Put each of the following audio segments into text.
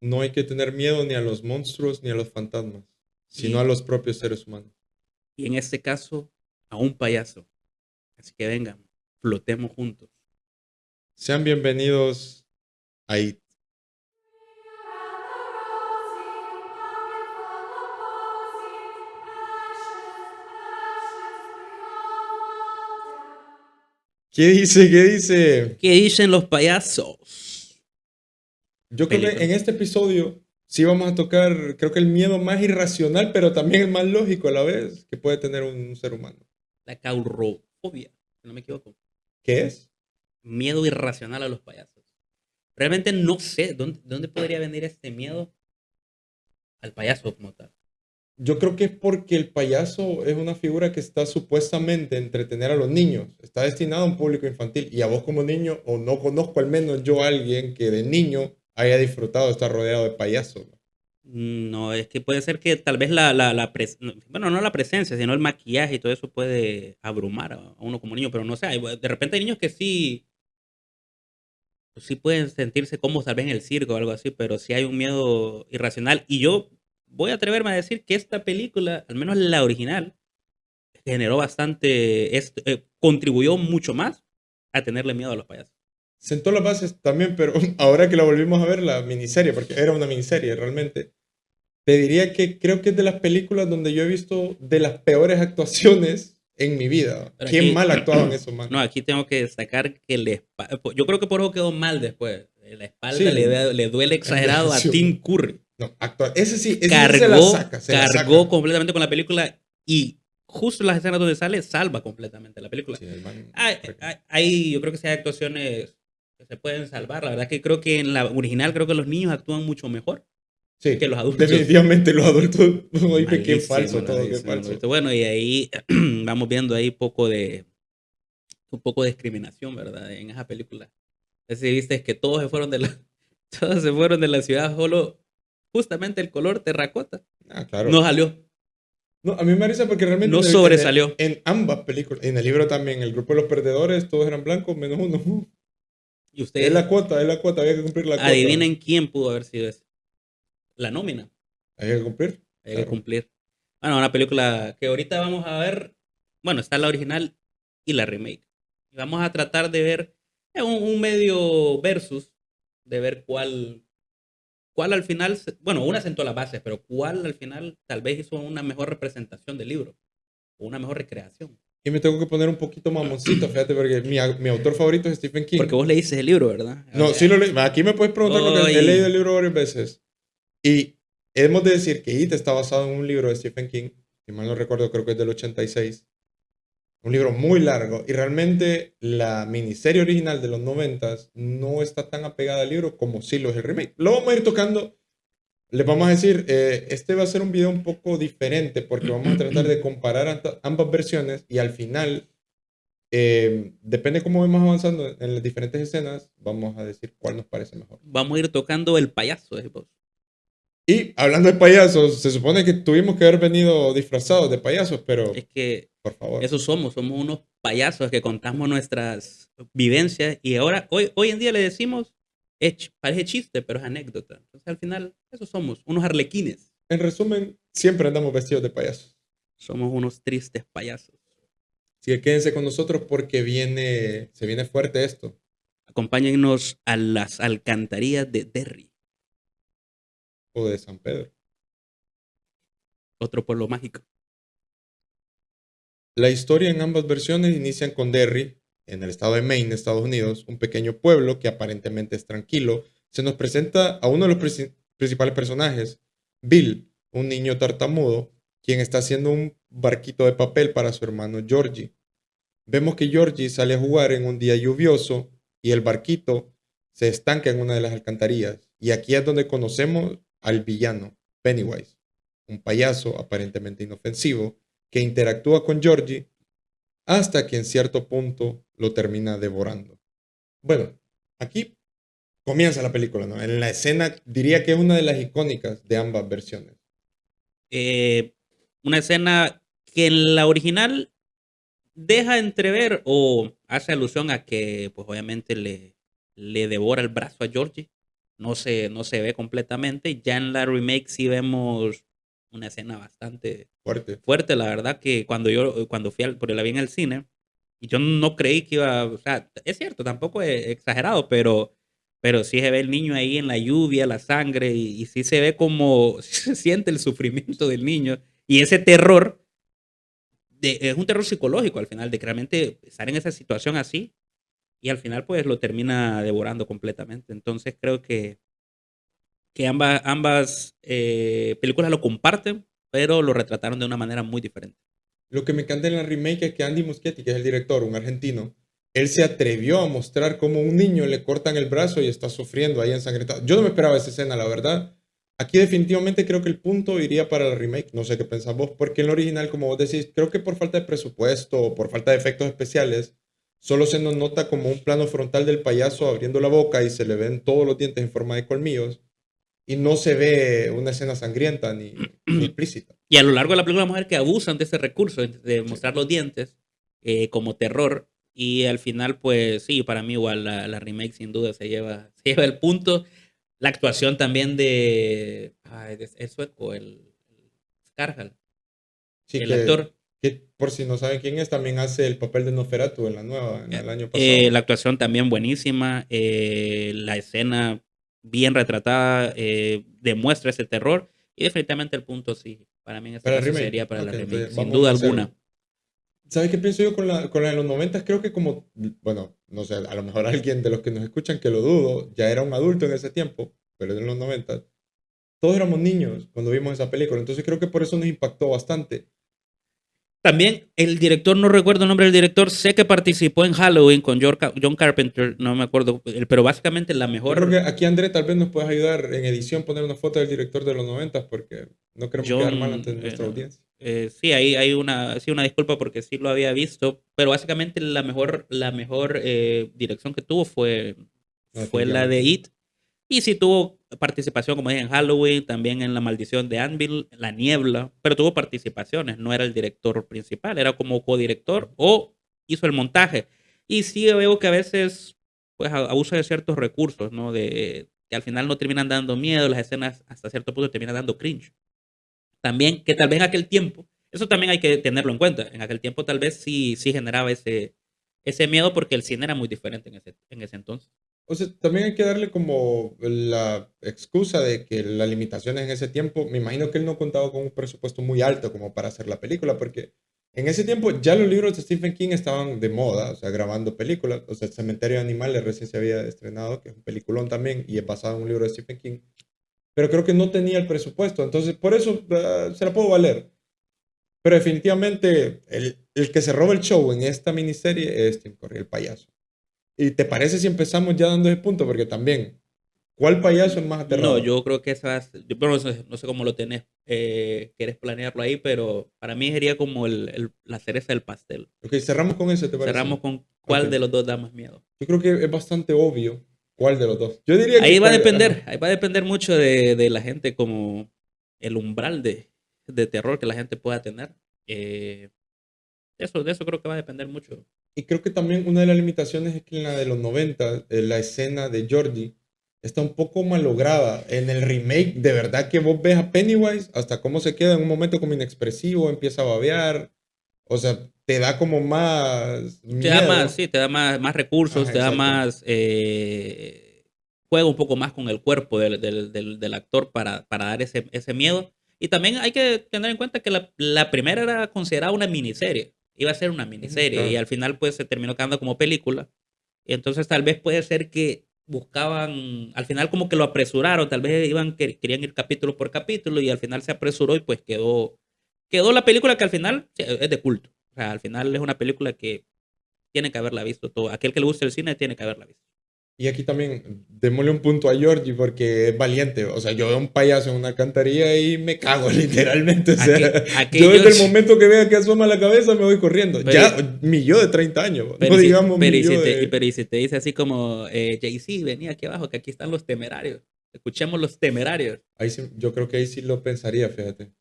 no hay que tener miedo ni a los monstruos ni a los fantasmas, sino a Y, los propios seres humanos. y en este caso, a un payaso. Así que vengan, flotemos juntos. Sean bienvenidos a IT. ¿Qué dice? ¿Qué dice? ¿Qué dicen los payasos? Yo creo que Película. en este episodio sí vamos a tocar, creo que el miedo más irracional, pero también el más lógico a la vez que puede tener un ser humano. La caurofobia, si no me equivoco. ¿Qué es? Miedo irracional a los payasos. Realmente no sé dónde podría venir este miedo al payaso como tal. Yo creo que es porque el payaso es una figura que está supuestamente a entretener a los niños. Está destinado a un público infantil. Y a vos como niño, o no conozco al menos yo a alguien que de niño haya disfrutado de estar rodeado de payasos. No, es que puede ser que tal vez bueno, no la presencia, sino el maquillaje y todo eso puede abrumar a uno como niño, pero no sé, de repente hay niños que sí, pues sí pueden sentirse cómodos tal vez en el circo o algo así, pero sí hay un miedo irracional. Y yo voy a atreverme a decir que esta película, al menos la original, generó bastante, contribuyó mucho más a tenerle miedo a los payasos. Sentó las bases también, pero ahora que la volvimos a ver, la miniserie, porque era una miniserie realmente, te diría que creo que es de las películas donde yo he visto de las peores actuaciones en mi vida. Pero Qué aquí, mal actuaban esos no, manes. aquí tengo que destacar que yo creo que por eso quedó mal después. La espalda Sí, le duele exagerado a envejeció. Tim Curry. No, actual. Ese sí se la Cargó, saca, se la cargó saca. completamente con la película y justo en las escenas donde sale, salva completamente la película. Sí, el man. Yo creo que sí hay actuaciones que se pueden salvar. La verdad que creo que en la original creo que los niños actúan mucho mejor que Sí, los adultos. definitivamente los adultos. Oye, qué Malísimo, falso todo, qué malísimo, falso. malísimo. Bueno, y ahí vamos viendo ahí un poco de discriminación, ¿verdad? En esa película. Si viste es que todos se fueron de la, todos se fueron de la ciudad, solo justamente el color terracota Ah, no claro. salió, No, a mí me parece porque realmente no sobresalió. en ambas películas, en el libro también, el grupo de los perdedores, todos eran blancos, menos uno. Y ustedes Es la cuota, había que cumplir la cuota. adivinen quién pudo haber sido ese. La nómina, Había que cumplir, hay que claro. cumplir. Bueno, una película que ahorita vamos a ver, bueno, está la original y la remake. Y vamos a tratar de ver un medio versus, de ver cuál al final, bueno, una sentó las bases, pero cuál al final tal vez hizo una mejor representación del libro o una mejor recreación. Y me tengo que poner un poquito mamoncito, fíjate, porque mi autor favorito es Stephen Porque King. vos leíste el libro, ¿verdad? O No, sí sea, lo leí. Aquí me puedes preguntar porque he leído el hoy, libro varias veces. Y hemos de decir que It está basado en un libro de Stephen King, si mal no recuerdo, creo que es del 86. Un libro muy largo. Y realmente la miniserie original de los 90 no está tan apegada al libro como sí lo es el remake. Lo vamos a ir tocando. Les vamos a decir, este va a ser un video un poco diferente porque vamos a tratar de comparar ambas versiones y al final, depende cómo vamos avanzando en las diferentes escenas, vamos a decir cuál nos parece mejor. vamos a ir tocando el payaso, vos. Y hablando de payasos, se supone que tuvimos que haber venido disfrazados de payasos, pero Es que por favor. eso somos unos payasos que contamos nuestras vivencias y ahora, hoy en día le decimos, parece chiste, pero es anécdota. Entonces al final, eso somos, unos arlequines. En resumen, siempre andamos vestidos de payasos. Somos unos tristes payasos. Así que quédense con nosotros porque se viene fuerte esto. Acompáñennos a las alcantarillas de Derry, O de San Pedro. otro pueblo mágico. La historia en ambas versiones inician con Derry, en el estado de Maine, Estados Unidos, un pequeño pueblo que aparentemente es tranquilo. Se nos presenta a uno de los principales personajes, Bill, un niño tartamudo, quien está haciendo un barquito de papel para su hermano Georgie. Vemos que Georgie sale a jugar en un día lluvioso y el barquito se estanca en una de las alcantarillas. Y aquí es donde conocemos al villano, Pennywise, un payaso aparentemente inofensivo que interactúa con Georgie hasta que en cierto punto lo termina devorando. Bueno, aquí comienza la película, ¿no? En la escena diría que es una de las icónicas de ambas versiones. Eh, una escena que en la original deja entrever o hace alusión a que, pues obviamente le devora el brazo a Georgie. no se ve completamente. Ya en la remake sí vemos una escena bastante Fuerte. fuerte, la verdad que cuando fui porque la vi en el cine, y yo no creí que iba, o sea, es cierto, tampoco es exagerado, pero sí se ve el niño ahí en la lluvia, la sangre, y sí se ve como, sí se siente el sufrimiento del niño, y ese terror, es un terror psicológico al final, de que realmente estar en esa situación así, y al final pues lo termina devorando completamente. Entonces creo que ambas películas lo comparten, pero lo retrataron de una manera muy diferente. Lo que me encanta en la remake es que Andy Muschietti, que es el director, un argentino, él se atrevió a mostrar cómo a un niño le cortan el brazo y está sufriendo ahí ensangrentado. Yo no me esperaba esa escena, la verdad. Aquí definitivamente creo que el punto iría para la remake. No sé qué pensás vos, porque en la original, como vos decís, creo que por falta de presupuesto o por falta de efectos especiales, solo se nos nota como un plano frontal del payaso abriendo la boca y se le ven todos los dientes en forma de colmillos y no se ve una escena sangrienta ni explícita. Y a lo largo de la película vamos a ver que abusan de ese recurso, de Sí. mostrar los dientes como terror. Y al final, pues sí, para mí igual la remake sin duda se lleva el punto. La actuación también de... Ay, es sueco, el Skarsgård, Sí, el actor. que por si no saben quién es, también hace el papel de Nosferatu en la nueva, en el año pasado. La actuación también buenísima. La escena bien retratada demuestra ese terror. Y definitivamente el punto sí, para mí en este Para el caso remake. sería para la Ok, remake, entonces sin vamos duda 1-0. alguna. ¿Sabes qué pienso yo con la de los 90? Creo que como, bueno, no sé, a lo mejor alguien de los que nos escuchan, que lo dudo, ya era un adulto en ese tiempo, pero en los 90, todos éramos niños cuando vimos esa película. Entonces creo que por eso nos impactó bastante. También el director, no recuerdo el nombre del director, sé que participó en Halloween con John Carpenter, no me acuerdo, pero básicamente la Yo creo que mejor aquí, André, tal vez nos puedas ayudar en edición, poner una foto del director de los 90 porque no queremos quedar mal John, ante nuestra audiencia. sí, ahí hay sí, una disculpa porque sí lo había visto, pero básicamente la mejor dirección que tuvo No, fue la de definitivamente. It. Y sí tuvo participación, como dije, en Halloween, también en La Maldición de Anvil, La Niebla, pero tuvo participaciones, no era el director principal, era como codirector o hizo el montaje. Y sí veo que a veces pues abusa de ciertos recursos, ¿no? De que al final no terminan dando miedo, las escenas hasta cierto punto terminan dando cringe. También que tal vez en aquel tiempo, eso también hay que tenerlo en cuenta, en aquel tiempo tal vez sí generaba ese miedo porque el cine era muy diferente en ese entonces. O sea, también hay que darle como la excusa de que las limitaciones en ese tiempo, me imagino que él no contaba con un presupuesto muy alto como para hacer la película, porque en ese tiempo ya los libros de Stephen King estaban de moda, o sea, grabando películas. O sea, El Cementerio de Animales recién se había estrenado, que es un peliculón también, y es basado en un libro de Stephen King, pero creo que no tenía el presupuesto, entonces por eso se la puedo valer. Pero definitivamente el que se roba el show en esta miniserie es Tim Curry, el payaso. ¿Y te parece si empezamos ya dando ese punto? Porque también, ¿cuál payaso es más No, aterrador? yo creo que bueno, no sé cómo lo tenés, quieres planearlo ahí, pero para mí sería como la cereza del pastel. Ok, cerramos con ese, ¿te Cerramos parece? con Ok. cuál de los dos da más miedo. Yo creo que es bastante obvio cuál de los dos. Yo diría que ajá. Ahí va a depender mucho de la gente, como el umbral de terror que la gente pueda tener. Eh, de eso creo que va a depender mucho. Y creo que también una de las limitaciones es que en la de los 90, la escena de Georgie está un poco malograda. En el remake, de verdad que vos ves a Pennywise hasta cómo se queda en un momento como inexpresivo, empieza a babear. O sea, te da como más Te da más, miedo. sí, te da más recursos, Ajá, te da exacto. más, juega un poco más con el cuerpo del actor para dar ese miedo. Y también hay que tener en cuenta que la primera era considerada una miniserie, iba a ser una Ujú, miniserie y claro. al final pues se terminó quedando como película. Y entonces tal vez puede ser que buscaban, al final como que lo apresuraron, tal vez querían ir capítulo por capítulo y al final se apresuró y pues quedó la película que al final sí, es de culto. O sea, al final es una película que tiene que haberla visto todo. Aquel que le guste el cine tiene que haberla visto. Y aquí también démosle un punto a Georgie porque es valiente. O sea, yo veo un payaso en una alcantarilla y me cago literalmente. O sea, yo desde el Aquellos, momento que vea que asoma la cabeza me voy corriendo. pero, Ya, mi yo de 30 años, no digamos mi yo de... pero y si te dice así como, Jay-Z, vení aquí abajo, que aquí están los temerarios. Escuchemos los temerarios. Ahí sí, yo creo que ahí sí lo pensaría, fíjate.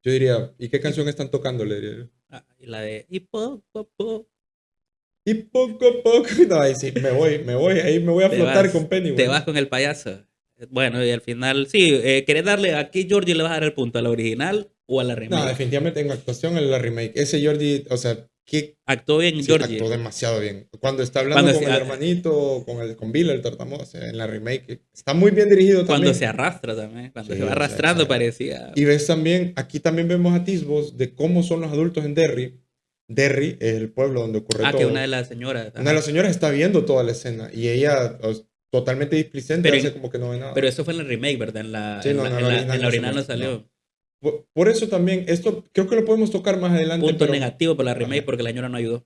Yo diría, ¿y qué Y, canción están tocando? Le diría yo. y la de, y poco a poco Y poco a poco, no, ahí sí, ahí me voy a te flotar con te vas Pennywise. con el payaso. Bueno, y al final, sí, ¿querés darle a qué Georgie le vas a dar el punto? ¿A la original o a la No, remake? definitivamente en actuación en la remake. Ese Jordi, o sea, que Actuó bien sí, actuó Georgie. demasiado bien. Cuando está hablando Cuando con se, el hermanito, con Bill, el tartamudo, o sea, en la remake, está muy bien dirigido cuando se también. arrastra también, cuando se Sí, va o sea, arrastrando exagerado. parecía... Y ves también, aquí también vemos atisbos de cómo son los adultos en Derry. Derry es el pueblo donde ocurre Ah, que una de todo. las señoras, Una de las ajá. señoras está viendo toda la escena y ella, totalmente displicente, Pero, hace como que no ve pero nada. eso fue en el remake, ¿verdad? En la, Sí, en no, la, no, el en la, en original la no se original no muestra, no. salió. Por eso también, esto creo que lo podemos tocar más adelante, Punto pero... negativo por la remake Ajá. porque la señora no ayudó.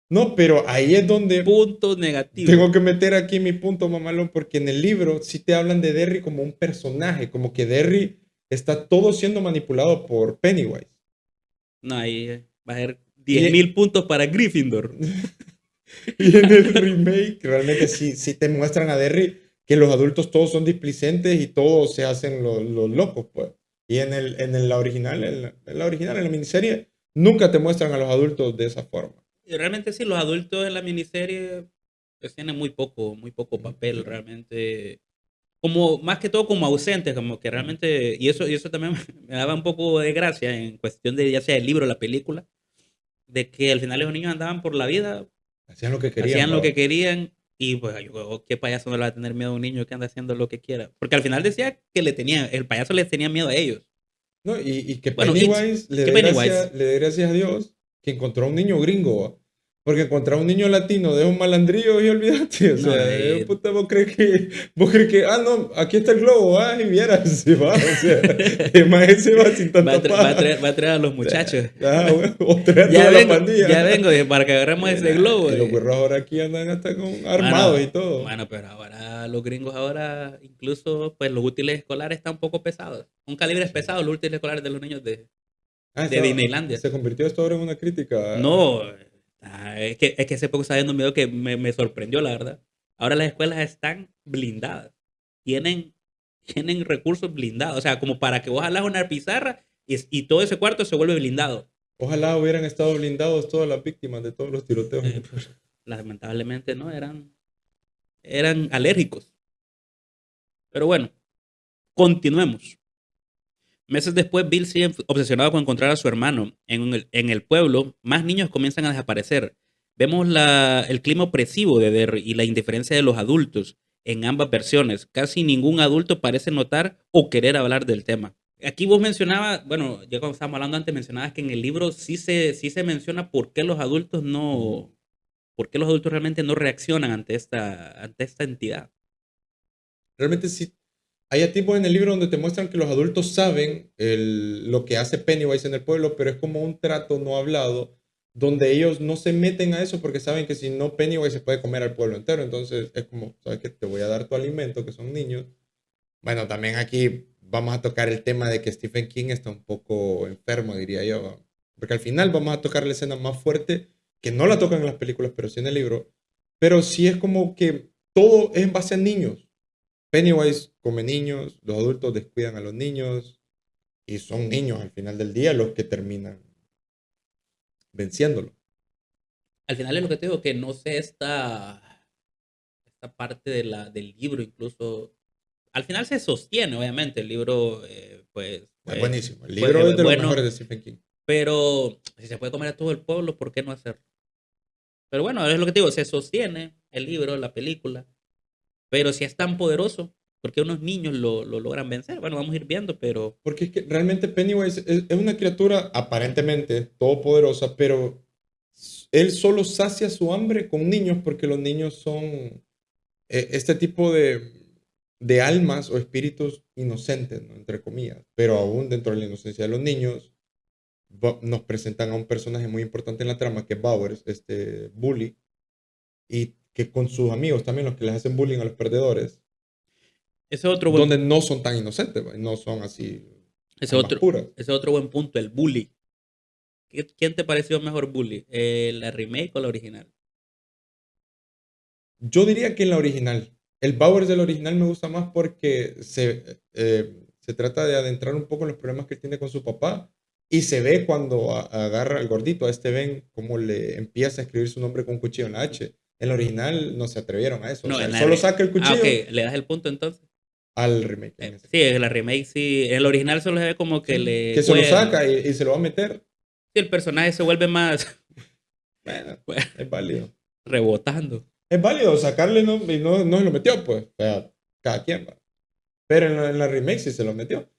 No, pero ahí es donde Punto negativo. tengo que meter aquí mi punto, mamalón, porque en el libro sí te hablan de Derry como un personaje, como que Derry está todo siendo manipulado por Pennywise. No, ahí va a ser diez Y, mil puntos para Gryffindor. y en el remake realmente sí te muestran a Derry que los adultos todos son displicentes y todos se hacen los locos, pues. Y la original, en la miniserie, nunca te muestran a los adultos de esa forma. Y realmente sí, los adultos en la miniserie pues, tienen muy poco papel realmente. Como, más que todo como ausentes, como que realmente, y eso también me daba un poco de gracia en cuestión de ya sea el libro o la película, de que al final los niños andaban por la vida, Hacían lo que querían, hacían lo que vamos. querían, y pues yo, ¿qué payaso no le va a tener miedo a un niño que anda haciendo lo que quiera? Porque al final decía que el payaso les tenía miedo a ellos. ¿No? Y que Bueno, It, Pennywise que Pennywise. le dé gracias a Dios que encontró a un niño gringo, ¿va? Porque encontrar a un niño latino de un malandrío y olvídate, o No, sea, puta, vos crees que, no, aquí está el globo, y vieras, se va, o sea, el maestro se va sin Va a, tanta tra- va a paja. traer, va a traer a los muchachos. Bueno, o trae a toda la Ya pandilla. vengo, para que agarremos ese globo. Y los güerros ahora aquí andan hasta con armados y Bueno, todo. bueno, pero ahora los gringos ahora, incluso, pues los útiles escolares están un poco pesados. Un calibre es Sí. pesado, los útiles escolares de los niños de Eso, Disneylandia. se convirtió esto ahora en una crítica. No, es que hace poco estaba viendo un video que me sorprendió, la verdad. Ahora las escuelas están blindadas. Tienen, tienen recursos blindados. O sea, como para que vos jalas una pizarra y todo ese cuarto se vuelve blindado. Ojalá hubieran estado blindados todas las víctimas de todos los tiroteos en el Pues, mundo. lamentablemente no, eran alérgicos. Pero bueno, continuemos. Meses después, Bill sigue obsesionado con encontrar a su hermano. En el pueblo, más niños comienzan a desaparecer. Vemos el clima opresivo de Derry y la indiferencia de los adultos en ambas versiones. Casi ningún adulto parece notar o querer hablar del tema. Aquí vos mencionabas, bueno, ya cuando estábamos hablando antes, mencionabas que en el libro sí se menciona por qué los adultos realmente no reaccionan ante esta entidad. Realmente sí. Hay tipos en el libro donde te muestran que los adultos saben lo que hace Pennywise en el pueblo, pero es como un trato no hablado, donde ellos no se meten a eso porque saben que si no, Pennywise se puede comer al pueblo entero. Entonces es como, ¿sabes qué? Te voy a dar tu alimento, que son niños. Bueno, también aquí vamos a tocar el tema de que Stephen King está un poco enfermo, diría yo, ¿va? Porque al final vamos a tocar la escena más fuerte, que no la tocan en las películas, pero sí en el libro. Pero sí es como que todo es en base a niños. Pennywise come niños, los adultos descuidan a los niños y son niños al final del día los que terminan venciéndolo. Al final es lo que te digo, que no sé esta parte del libro, incluso. Al final se sostiene, obviamente, el libro, pues, Es fue, buenísimo. El fue libro es de los bueno, mejores de Stephen King. pero si se puede comer a todo el pueblo, ¿por qué no hacerlo? Pero bueno, es lo que te digo, se sostiene el libro, la película, pero si es tan poderoso, ¿por qué unos niños lo logran vencer? Bueno, vamos a ir viendo, pero Porque es que realmente Pennywise es una criatura aparentemente todopoderosa, pero él solo sacia su hambre con niños porque los niños son este tipo de almas o espíritus inocentes, ¿no? Entre comillas. Pero aún dentro de la inocencia de los niños, nos presentan a un personaje muy importante en la trama, que es Bowers, este bully, y que con sus amigos también, los que les hacen bullying a los perdedores, ese es otro buen, donde no son tan inocentes, ¿va? No son así ese almas otro, puras. ese otro buen punto, el bully. ¿Quién te pareció mejor bully? ¿La remake o la original? Yo diría que en la original. El Bowers del original me gusta más porque se trata de adentrar un poco en los problemas que tiene con su papá y se ve cuando agarra al gordito, a este Ben, cómo le empieza a escribir su nombre con un cuchillo en la H. En la original no se atrevieron a eso. O No, sea, en él la solo saca el Ah, ok, cuchillo. ¿le das el punto entonces? al remake. Sí, en la remake sí. En el original solo se ve como que le Que se lo saca y se lo va a meter. Sí, el personaje se vuelve más Bueno, es válido. rebotando. Es válido sacarle y no se lo metió, pues. O sea, cada quien va. Pero en la remake sí se lo metió.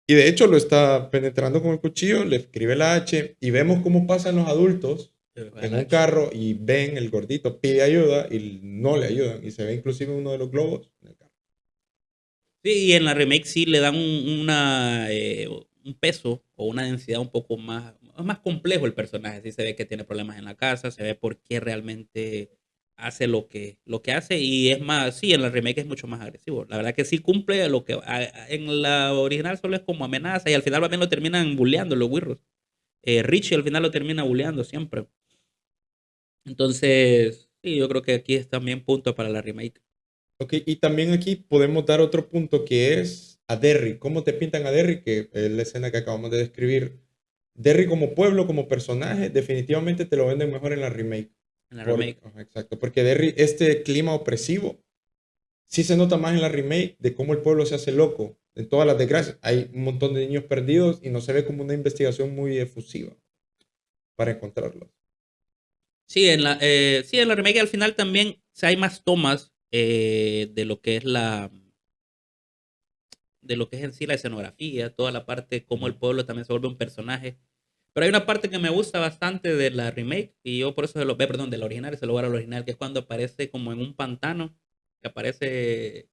Y de hecho lo está penetrando con el cuchillo, le escribe la H y vemos cómo pasan los adultos en un carro y ven el gordito, pide ayuda y no le ayudan. Y se ve inclusive uno de los globos en el carro. Sí, y en la remake sí le dan un peso o una densidad un poco más complejo el personaje. Sí se ve que tiene problemas en la casa, se ve por qué realmente hace lo que hace y es más, sí, en la remake es mucho más agresivo. La verdad que sí cumple lo que en la original solo es como amenaza y al final también lo terminan bulleando los wirros. Richie al final lo termina bulleando siempre. Entonces, sí, yo creo que aquí es también punto para la remake. Ok, y también aquí podemos dar otro punto que es a Derry. ¿Cómo te pintan a Derry? Que es la escena que acabamos de describir. Derry como pueblo, como personaje, definitivamente te lo venden mejor en la remake. En la remake. Exacto, porque Derry, este clima opresivo, sí se nota más en la remake de cómo el pueblo se hace loco, en todas las desgracias. Hay un montón de niños perdidos y no se ve como una investigación muy efusiva para encontrarlos. Sí, en la remake al final también hay más tomas de lo que es en sí la escenografía, toda la parte, cómo el pueblo también se vuelve un personaje. Pero hay una parte que me gusta bastante de la remake, y yo por eso perdón, del original, ese lugar al original, que es cuando aparece como en un pantano, que aparece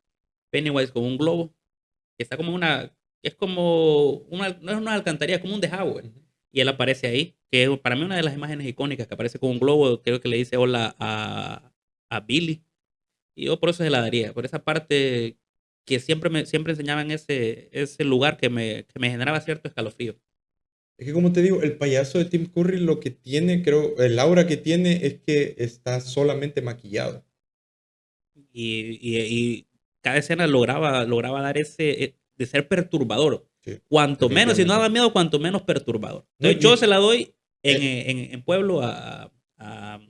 Pennywise con un globo, que está como que es como no es una alcantarilla, es como un desagüe. Ujú. Y él aparece ahí, que es para mí una de las imágenes icónicas, que aparece con un globo, creo que le dice hola a Billy. Y yo por eso se la daría, por esa parte que siempre enseñaba en ese lugar que me generaba cierto escalofrío. Es que como te digo, el payaso de Tim Curry lo que tiene, creo, el aura que tiene es que está solamente maquillado. Y cada escena lograba dar de ser perturbador. Sí, Cuanto menos, si no definitivamente. daba miedo, cuanto menos perturbador. No, Entonces yo se la doy eh, en Pueblo a la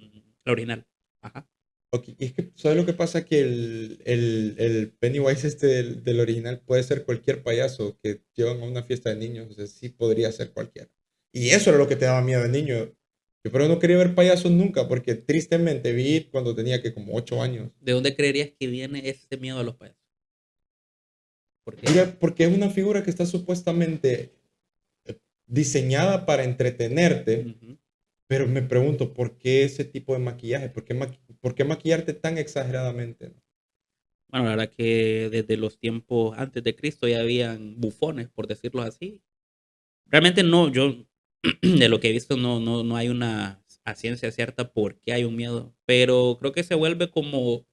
original. Ajá. ok, y es que, ¿sabes lo que pasa? Que el Pennywise este del original puede ser cualquier payaso que llevan a una fiesta de niños. O sea, sí podría ser cualquiera. Y eso era lo que te daba miedo de niño. Yo pero no quería ver payasos nunca porque tristemente vi cuando tenía que como 8 años. ¿De dónde creerías que viene ese miedo a los payasos? Porque, Mira, porque es una figura que está supuestamente diseñada para entretenerte. ujú. Pero me pregunto, ¿por qué ese tipo de maquillaje? ¿Por qué maquillarte tan exageradamente? Bueno, la verdad que desde los tiempos antes de Cristo ya habían bufones, por decirlo así. Realmente no, yo de lo que he visto no hay una a ciencia cierta por qué hay un miedo, pero creo que se vuelve como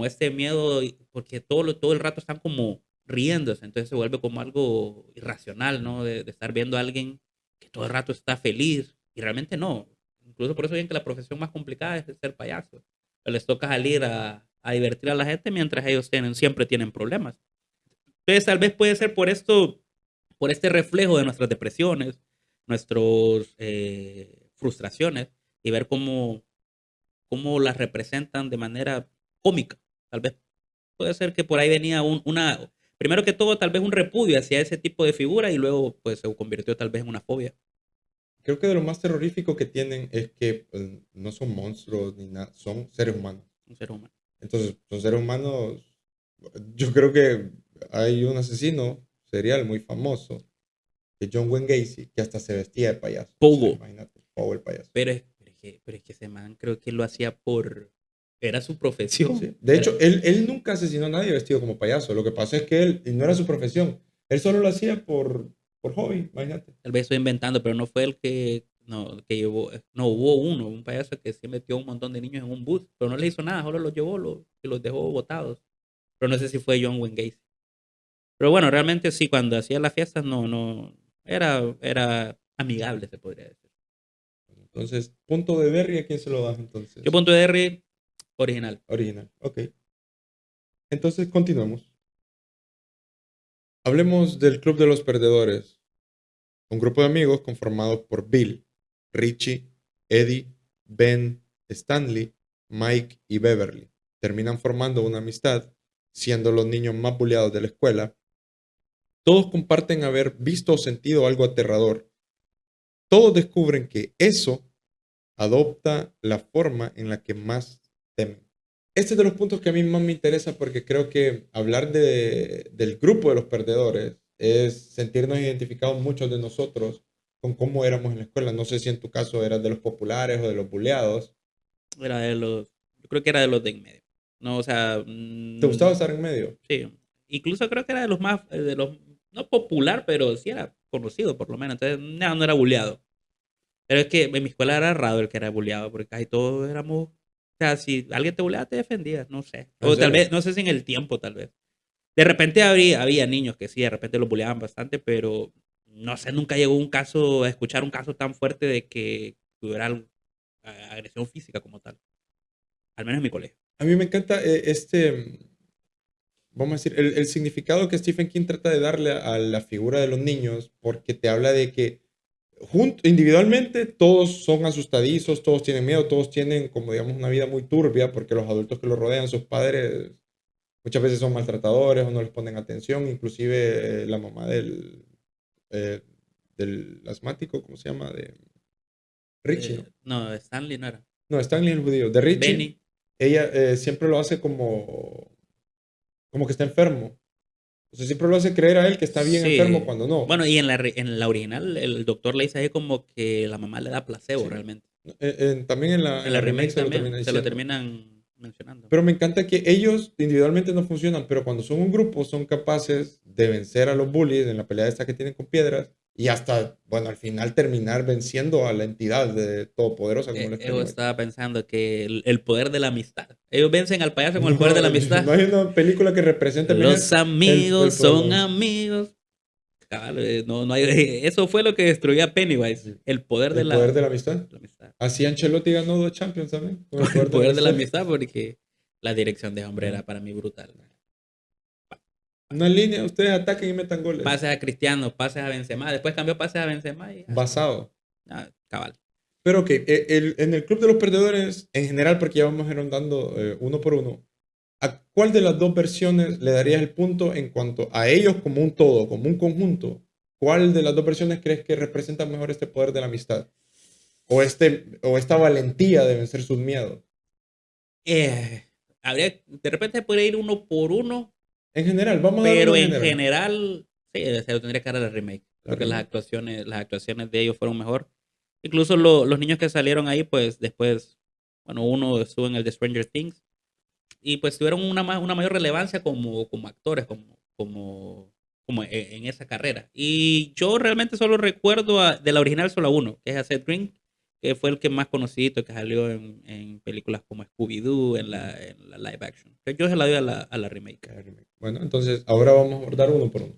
este miedo, porque todo el rato están como riéndose, entonces se vuelve como algo irracional, ¿no? De estar viendo a alguien que todo el rato está feliz y realmente no. Incluso por eso dicen que la profesión más complicada es ser payaso. Les toca salir a divertir a la gente mientras ellos siempre tienen problemas. Entonces tal vez puede ser por este reflejo de nuestras depresiones, nuestras frustraciones y ver cómo las representan de manera cómica. Tal vez puede ser que por ahí venía primero que todo, tal vez un repudio hacia ese tipo de figura y luego pues se convirtió tal vez en una fobia, Creo que de lo más terrorífico que tienen es que pues, no son monstruos ni nada, son seres humanos. un ser humano. Entonces, son seres humanos. Yo creo que hay un asesino serial muy famoso, que John Wayne Gacy, que hasta se vestía de payaso. O sea, Pogo. imagínate, Pogo el payaso. Pero es que ese man creo que lo hacía era su profesión. Sí. De hecho, él nunca asesinó a nadie vestido como payaso. Lo que pasa es que él, y no era su profesión, él solo lo hacía por hobby, imagínate. Tal vez estoy inventando, pero no fue el que, no, el que llevó, no, hubo un payaso que sí metió un montón de niños en un bus, pero no le hizo nada, solo los llevó y los dejó botados. Pero no sé si fue John Wayne Gacy. Pero bueno, realmente sí, cuando hacía las fiestas no, era amigable, se podría decir. Entonces, punto de Berry, ¿a quién se lo das Yo entonces? punto de R original. Original, ok. Entonces, continuemos. Hablemos del Club de los Perdedores. Un grupo de amigos conformado por Bill, Richie, Eddie, Ben, Stanley, Mike y Beverly terminan formando una amistad siendo los niños más bulleados de la escuela, todos comparten haber visto o sentido algo aterrador. Todos descubren que eso adopta la forma en la que más temen. Este es de los puntos que a mí más me interesa porque creo que hablar del grupo de los perdedores es sentirnos identificados muchos de nosotros con cómo éramos en la escuela. No sé si en tu caso eras de los populares o de los bulleados. Era de los, yo creo que era de los de en medio. No, o sea, ¿Te gustaba estar en medio? sí. Incluso creo que era de los más, de los, no popular, pero sí era conocido por lo menos. Entonces, no, no era bulleado. Pero es que en mi escuela era raro el que era bulleado, porque casi todos éramos, o sea, si alguien te bulleaba, te defendía, no sé. ¿En O tal serio? vez, no sé si en el tiempo, tal vez. De repente había niños que sí, de repente los bulleaban bastante, pero no sé, nunca llegó un caso, a escuchar un caso tan fuerte de que hubiera agresión física como tal. Al menos en mi colegio. A mí me encanta vamos a decir, el significado que Stephen King trata de darle a la figura de los niños, porque te habla de que individualmente todos son asustadizos, todos tienen miedo, todos tienen como digamos una vida muy turbia, porque los adultos que los rodean, sus padres, muchas veces son maltratadores o no les ponen atención, inclusive la mamá eh, del asmático, ¿cómo se llama? De Richie, ¿no? No, Stanley no era. No, Stanley el judío. De Richie, Benny. ella siempre lo hace como que está enfermo. O sea, siempre lo hace creer a él que está bien enfermo Sí. cuando no. Bueno, y en la original, el doctor le dice ahí como que la mamá le da placebo Sí. realmente. También En en la la remake remake se lo termina también se lo diciendo. terminan mencionando. Pero me encanta que ellos individualmente no funcionan, pero cuando son un grupo son capaces de vencer a los bullies en la pelea esta que tienen con piedras y hasta, bueno, al final terminar venciendo a la entidad de todopoderosa como lo es Yo Pennywise. estaba pensando que el poder de la amistad. Ellos vencen al payaso con el poder de No, la amistad. no hay una película que represente Los mejor el amigos poder de la son amistad. amigos. Cabal, no, no hay, eso fue lo que destruyó a Pennywise. Sí. El poder de El poder de la de amistad. la amistad. Así Ancelotti ganó 2 Champions también, con Con el el poder de la poder de la amistad. amistad, porque la dirección de hombre Ah. era para mí brutal. Una línea, ustedes ataquen y metan goles. Pases a Cristiano, pases a Benzema. Después cambió pases a Benzema y Basado. cabal. Pero ok, en el Club de los Perdedores, en general, porque ya vamos a ir rondando uno por uno, ¿a cuál de las dos versiones le darías el punto en cuanto a ellos como un todo, como un conjunto? ¿Cuál de las dos versiones crees que representa mejor este poder de la amistad? O esta valentía de vencer sus miedos. Eh, de repente podría ir uno por uno, En general, vamos a dar uno pero en en general. general, sí, se lo tendría que dar a la remake. La Creo que remake. las actuaciones de ellos fueron mejor. Incluso los niños que salieron ahí, pues después, bueno, uno estuvo en el de Stranger Things y pues tuvieron una mayor relevancia como actores, como en esa carrera. Y yo realmente solo recuerdo de la original solo a uno, que es a Seth Green, que fue el que más conocido, que salió en películas como Scooby-Doo, Ujú. en la live action. Pero yo se la doy a la remake. La remake. Bueno, entonces ahora vamos a abordar uno por uno.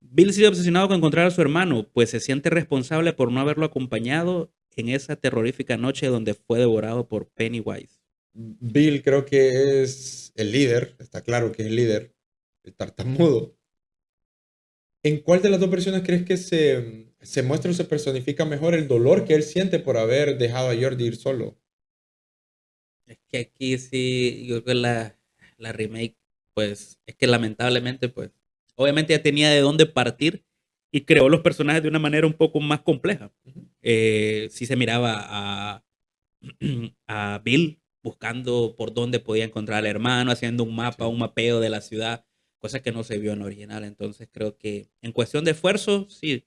Bill sigue obsesionado con encontrar a su hermano, pues se siente responsable por no haberlo acompañado en esa terrorífica noche donde fue devorado por Pennywise. Bill creo que es el líder, está claro que es el líder, el tartamudo. ¿En cuál de las dos versiones crees que se muestra o se personifica mejor el dolor que él siente por haber dejado a Jordi ir solo? Es que aquí sí, yo creo que la remake, pues, es que lamentablemente, pues, obviamente ya tenía de dónde partir y creó los personajes de una manera un poco más compleja. Ujú. Sí se miraba a Bill buscando por dónde podía encontrar al hermano, haciendo un mapa, Sí. un mapeo de la ciudad, cosa que no se vio en la original. Entonces creo que en cuestión de esfuerzo, sí,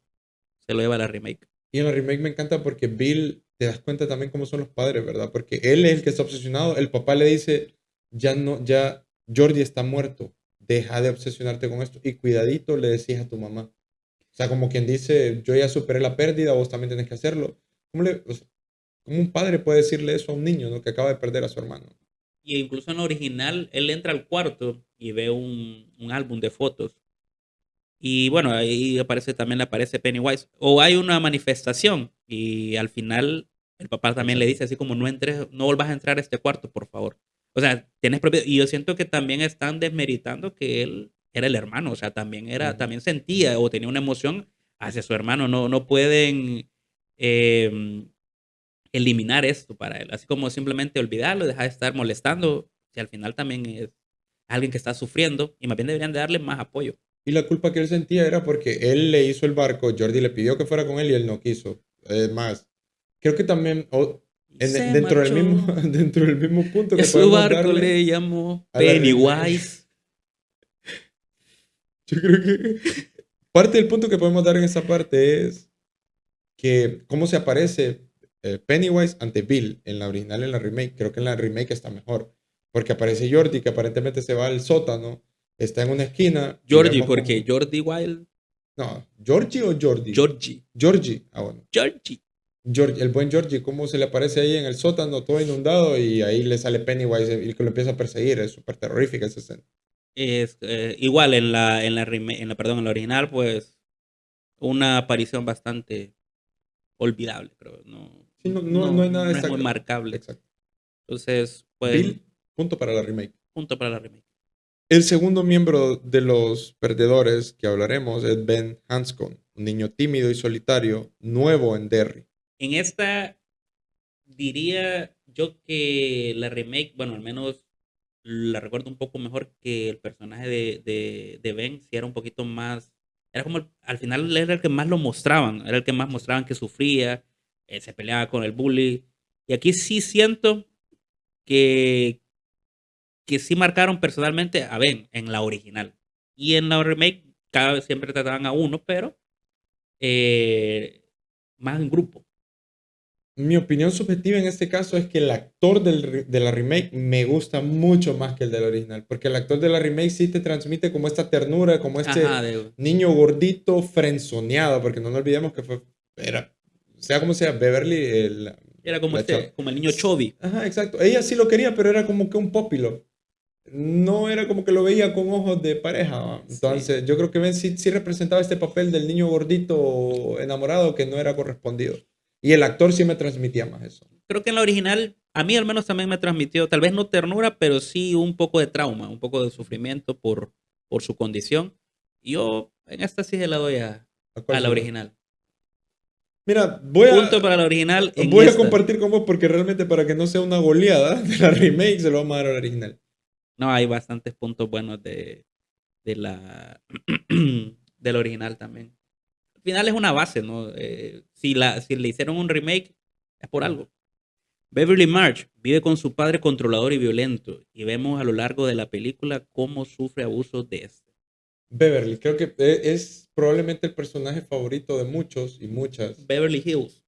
se lo lleva la remake. Y en la remake me encanta porque Bill, te das cuenta también cómo son los padres, ¿verdad? Porque él es el que está obsesionado. El papá le dice, ya no, ya Jordi está muerto. Deja de obsesionarte con esto. Y cuidadito le decís a tu mamá. O sea, como quien dice, yo ya superé la pérdida, vos también tenés que hacerlo. O sea, ¿cómo un padre puede decirle eso a un niño, ¿no? Que acaba de perder a su hermano? Y incluso en la original, él entra al cuarto y ve un álbum de fotos. Y bueno, ahí aparece también le aparece Pennywise. O hay una manifestación y al final el papá también le Exacto. dice así como no entres, no vuelvas a entrar a este cuarto, por favor. O sea, tienes propiedad. Y yo siento que también están desmeritando que él era el hermano. O sea, Ujú. también sentía o tenía una emoción hacia su hermano. No, no pueden eh, eliminar esto para él. Así como simplemente olvidarlo, dejar de estar molestando. Si al final también es. alguien que está sufriendo y más bien deberían de darle más apoyo. Y la culpa que él sentía era porque él le hizo el barco, Jordi le pidió que fuera con él y él no quiso. Más, creo que también Y se dentro del mismo, marchó dentro del mismo punto y a que su podemos barco darle le llamó a la remake, Pennywise. yo creo que parte del punto que podemos dar en esa parte es que cómo se aparece Pennywise ante Bill en la original y en la remake. Creo que en la remake está mejor, porque aparece Jordi que aparentemente se va al sótano, está en una esquina y Georgie, vemos porque como... Jordi Wild, No, ¿Georgie o Jordi? Georgie, Georgie, ah bueno. Georgie. George, el buen Georgie, cómo se le aparece ahí en el sótano todo inundado y ahí le sale Pennywise y que lo empieza a perseguir. Es súper terrorífica esa escena. Es igual perdón, en la original, pues una aparición bastante olvidable, creo. No, Sí, no, no no, hay nada no es muy destacado. marcable. Exacto. Entonces, pues, Bill, punto para la remake. punto para la remake. El segundo miembro de los perdedores que hablaremos es Ben Hanscom, un niño tímido y solitario, nuevo en Derry. En esta diría yo que la remake, bueno, al menos la recuerdo un poco mejor que el personaje de Ben, si era un poquito más, era como, al final era el que más lo mostraban, era el que más mostraban que sufría, se peleaba con el bully. Y aquí sí siento que, que sí marcaron personalmente a Ben en la original. Y en la remake cada vez siempre trataban a uno, pero eh, más en grupo. Mi opinión subjetiva en este caso es que el actor de la remake me gusta mucho más que el del original, porque el actor de la remake sí te transmite como esta ternura, como Ajá, este niño gordito frenzoneado, porque no nos olvidemos que era, sea como sea, Beverly, era como la chava. como el niño Chovy. Ajá, exacto. Ella sí lo quería, pero era como que un pópilo. No era como que lo veía con ojos de pareja. ¿Va? Sí. Entonces, yo creo que Ben sí representaba este papel del niño gordito enamorado que no era correspondido. Y el actor sí me transmitía más eso. Creo que en la original, a mí al menos también me transmitió, tal vez no ternura, pero sí un poco de trauma, un poco de sufrimiento por su condición. Y yo en esta sí se la doy ¿A cuál a la se lo da? original. Mira, Punto para la original en voy a esta. compartir con vos porque realmente para que no sea una goleada de la remake se lo vamos a dar al original. No, hay bastantes puntos buenos de la, del original también. Al final es una base, ¿no? Si le hicieron un remake, es por algo. Beverly March vive con su padre controlador y violento y vemos a lo largo de la película cómo sufre abusos de este. Beverly, creo que es probablemente el personaje favorito de muchos y muchas. Beverly Hills.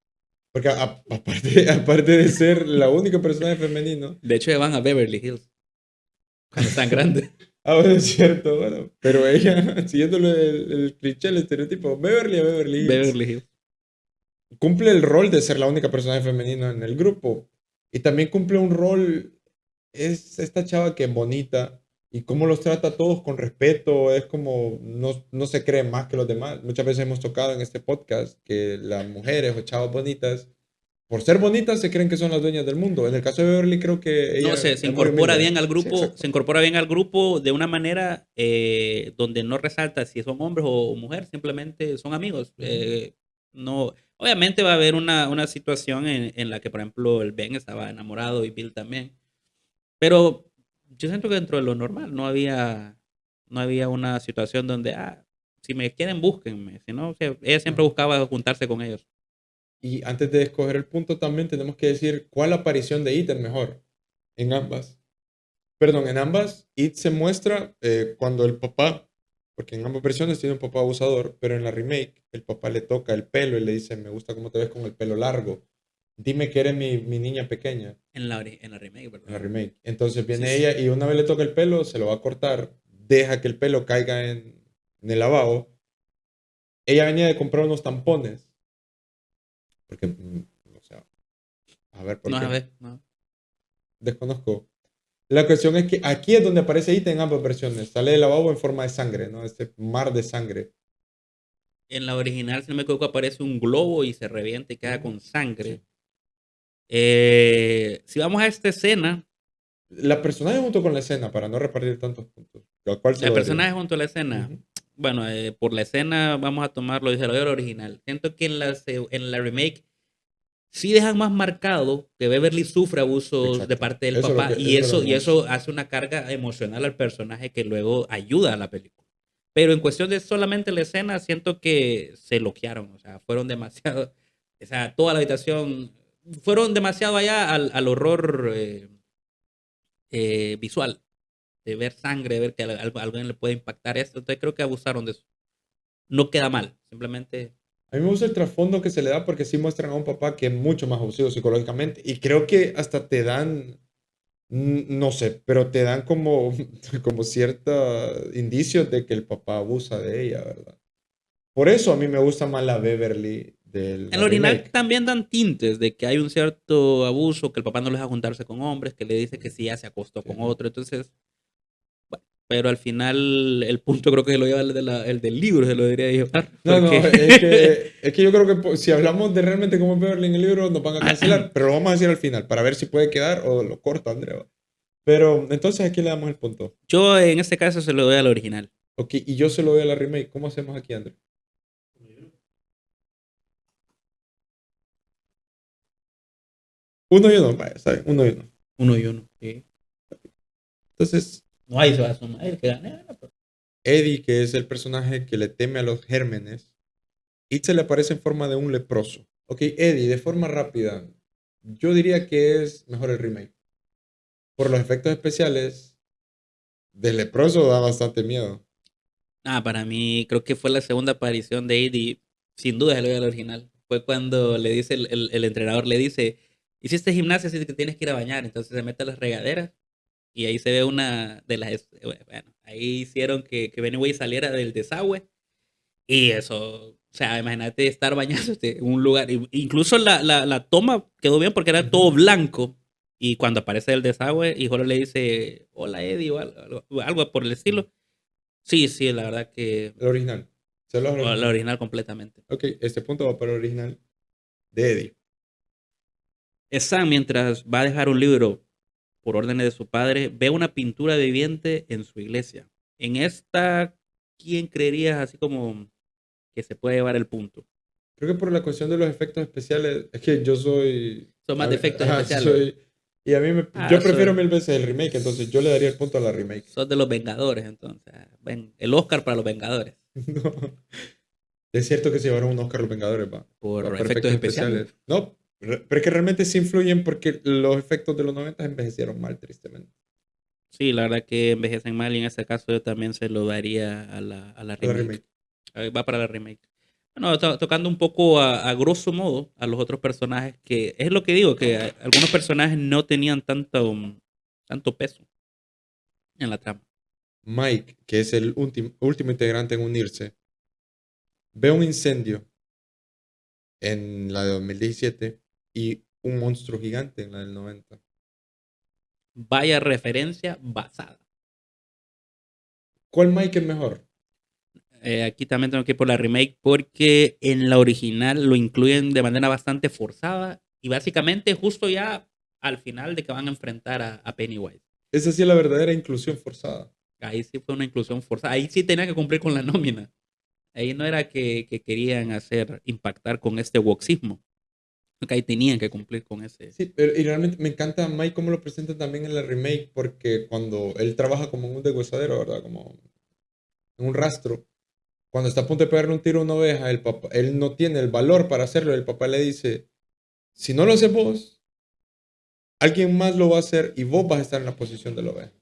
Porque aparte de ser la única personaje femenino. De hecho, van a Beverly Hills cuando están grandes. Ah, bueno, es cierto, bueno. Pero ella, siguiendo el cliché, el estereotipo, Beverly a Beverly Hills, Beverly Hills. cumple el rol de ser la única personaje femenina en el grupo. Y también cumple un rol, es esta chava que es bonita y cómo los trata a todos con respeto, es como no se cree más que los demás. Muchas veces hemos tocado en este podcast que las mujeres o chavas bonitas, por ser bonitas, se creen que son las dueñas del mundo. En el caso de Beverly, creo que ella No, se es muy incorpora humilde. bien al Sí, grupo, exacto. se incorpora bien al grupo de una manera donde no resalta si son hombres o mujeres, simplemente son amigos. Ujú. No, obviamente va a haber una situación en la que, por ejemplo, el Ben estaba enamorado y Bill también. Pero yo siento que dentro de lo normal no había una situación donde, si me quieren, búsquenme. Si no, o sea, ella siempre No. buscaba juntarse con ellos. Y antes de escoger el punto, también tenemos que decir cuál aparición de It es mejor en ambas. Perdón, en ambas, It se muestra cuando el papá, porque en ambas versiones tiene un papá abusador, pero en la remake el papá le toca el pelo y le dice, me gusta cómo te ves con el pelo largo. Dime que eres mi niña pequeña En la remake, en la ¿verdad? remake. Entonces Sí, viene sí. ella y una vez le toca el pelo, se lo va a cortar, deja que el pelo caiga en el lavabo. Ella venía de comprar unos tampones, porque, o sea, a ver, ¿por No, a qué? ver, no. Desconozco. La cuestión es que aquí es donde aparece Ita en ambas versiones. Sale del lavabo en forma de sangre, ¿no? Este mar de sangre. En la original, si no me equivoco, aparece un globo y se revienta y queda Mm, con sangre. sí. Si vamos a esta escena, La personaje junto con la escena, para no repartir tantos puntos. ¿A cuál se la lo daría? personaje junto a la escena, Ujú. bueno, por la escena vamos a tomarlo desde el original. Siento que en la remake sí dejan más marcado que Beverly sufre abusos de Exacto. parte del Eso es lo papá que, y eso es lo que me eso gusta. hace una carga emocional al personaje que luego ayuda a la película. Pero en cuestión de solamente la escena, siento que se loquearon, o sea, fueron demasiado, o sea, toda la habitación, fueron demasiado allá al horror visual, de ver sangre, de ver que a alguien le puede impactar esto. Entonces creo que abusaron de eso. No queda mal, simplemente. A mí me gusta el trasfondo que se le da porque sí muestran a un papá que es mucho más abusivo psicológicamente y creo que hasta te dan, no sé, pero te dan como, como ciertos indicios de que el papá abusa de ella, ¿verdad? Por eso a mí me gusta más la Beverly de En la el original remake. también dan tintes de que hay un cierto abuso, que el papá no le deja juntarse con hombres, que le dice que sí ya se acostó con Sí. otro. Entonces, bueno, pero al final el punto creo que lo lleva el del libro, se lo debería llevar, No, no, porque es que yo creo que si hablamos de realmente cómo es Beverly en el libro nos van a cancelar, pero lo vamos a decir al final para ver si puede quedar o lo corta Andrea. Pero entonces aquí le damos el punto. yo en este caso se lo doy al original. Ok, y yo se lo doy a la remake. ¿Cómo hacemos aquí, Andrea? Uno y uno, vaya, ¿saben? Uno y uno. Uno y uno. Sí. Entonces, No hay se va a sumar el que gane. Eddie, que es el personaje que le teme a los gérmenes, y se le aparece en forma de un leproso. Ok, Eddie, de forma rápida, yo diría que es mejor el remake. Por los efectos especiales, del leproso da bastante miedo. Para mí creo que fue la segunda aparición de Eddie, sin duda se lo doy al original. Fue cuando le dice el entrenador, le dice, hiciste gimnasia, así que tienes que ir a bañar. Entonces se mete a las regaderas y ahí se ve una de las, bueno, ahí hicieron que Benny Way saliera del desagüe y eso, o sea, imagínate estar bañándote en un lugar, incluso la toma quedó bien porque era todo Ujú. blanco y cuando aparece el desagüe y Jorge le dice, hola Eddie o algo por el estilo. Sí, sí, la verdad que El original. Se lo al o la original. original completamente. Ok, este punto va para el original de Eddie. Sam, mientras va a dejar un libro por órdenes de su padre, ve una pintura viviente en su iglesia. En esta, ¿quién creerías así como que se puede llevar el punto? Creo que por la cuestión de los efectos especiales, es que yo soy. Son más de efectos Ajá, especiales. soy. Y a mí yo prefiero Eso, mil veces el remake, entonces yo le daría el punto a la remake. son de los Vengadores, entonces. Ven, el Oscar para los Vengadores. No. Es cierto que se llevaron un Oscar los Vengadores, va. Va Por por efectos efectos especiales. especiales. No, pero es que realmente sí influyen porque los efectos de los 90 envejecieron mal, tristemente. Sí, la verdad que envejecen mal y en este caso yo también se lo daría a la A la remake. remake. Va para la remake. Bueno, tocando un poco a grosso modo a los otros personajes, que es lo que digo, que algunos personajes no tenían tanto peso en la trama. Mike, que es el último integrante en unirse, ve un incendio en la de 2017 y un monstruo gigante en la del 90. Vaya referencia basada. ¿Cuál Mike es mejor? Aquí también tengo que ir por la remake porque en la original lo incluyen de manera bastante forzada y básicamente justo ya al final de que van a enfrentar a Pennywise. Esa sí es la verdadera inclusión forzada. Ahí sí fue una inclusión forzada. Ahí sí tenía que cumplir con la nómina. Ahí no era que querían hacer impactar con este woxismo. Que ahí tenían que cumplir con ese. Sí, pero y realmente me encanta Mike cómo lo presentan también en la remake, porque cuando él trabaja como en un degüezadero, ¿verdad? Como en un rastro, cuando está a punto de pegarle un tiro a una oveja, el papá, él no tiene el valor para hacerlo. El papá le dice, si no lo haces vos, alguien más lo va a hacer y vos vas a estar en la posición de la oveja.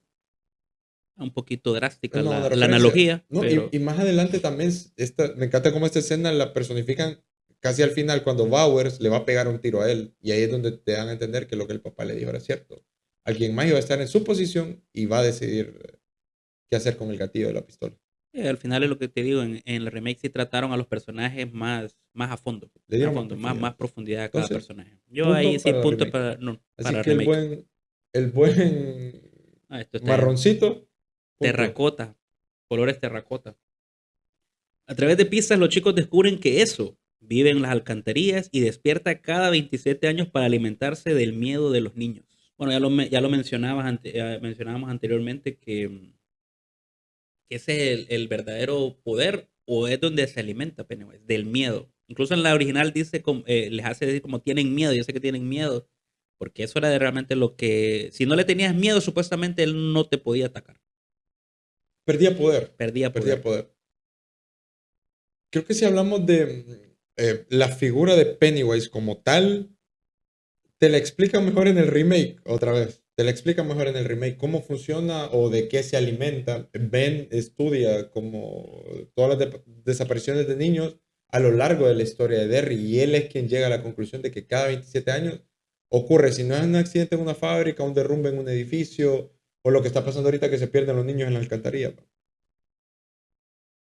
Un poquito drástica Una buena la referencia. analogía, ¿No? pero Y más adelante también, me encanta cómo esta escena la personifican casi al final, cuando Bowers le va a pegar un tiro a él. Y ahí es donde te dan a entender que lo que el papá le dijo era cierto. Alguien más iba a estar en su posición y va a decidir qué hacer con el gatillo de la pistola. al final es lo que te digo, en el remake sí trataron a los personajes más a fondo, Le más a dieron más fondo, profundidad. más profundidad a cada Entonces, personaje. Yo ahí punto sí para la punto remake. para, no, Así para que remake. el buen Esto está en marroncito, punto. terracota, colores terracota. A través de pistas, los chicos descubren que eso vive en las alcantarillas y despierta cada 27 años para alimentarse del miedo de los niños. Bueno, ya lo mencionábamos anteriormente que ese es el verdadero poder o es donde se alimenta Pennywise, del miedo. Incluso en la original dice, les hace decir como tienen miedo, yo sé que tienen miedo, porque eso era de realmente lo que, si no le tenías miedo, supuestamente él no te podía atacar, Perdía poder, perdía perdía poder. poder. Creo que si hablamos de la figura de Pennywise como tal, te la explican mejor en el remake, otra vez. Te la explican mejor en el remake cómo funciona o de qué se alimenta. Ben estudia como todas las desapariciones de niños a lo largo de la historia de Derry y él es quien llega a la conclusión de que cada 27 años ocurre, si no es un accidente en una fábrica, un derrumbe en un edificio o lo que está pasando ahorita que se pierden los niños en la alcantarilla.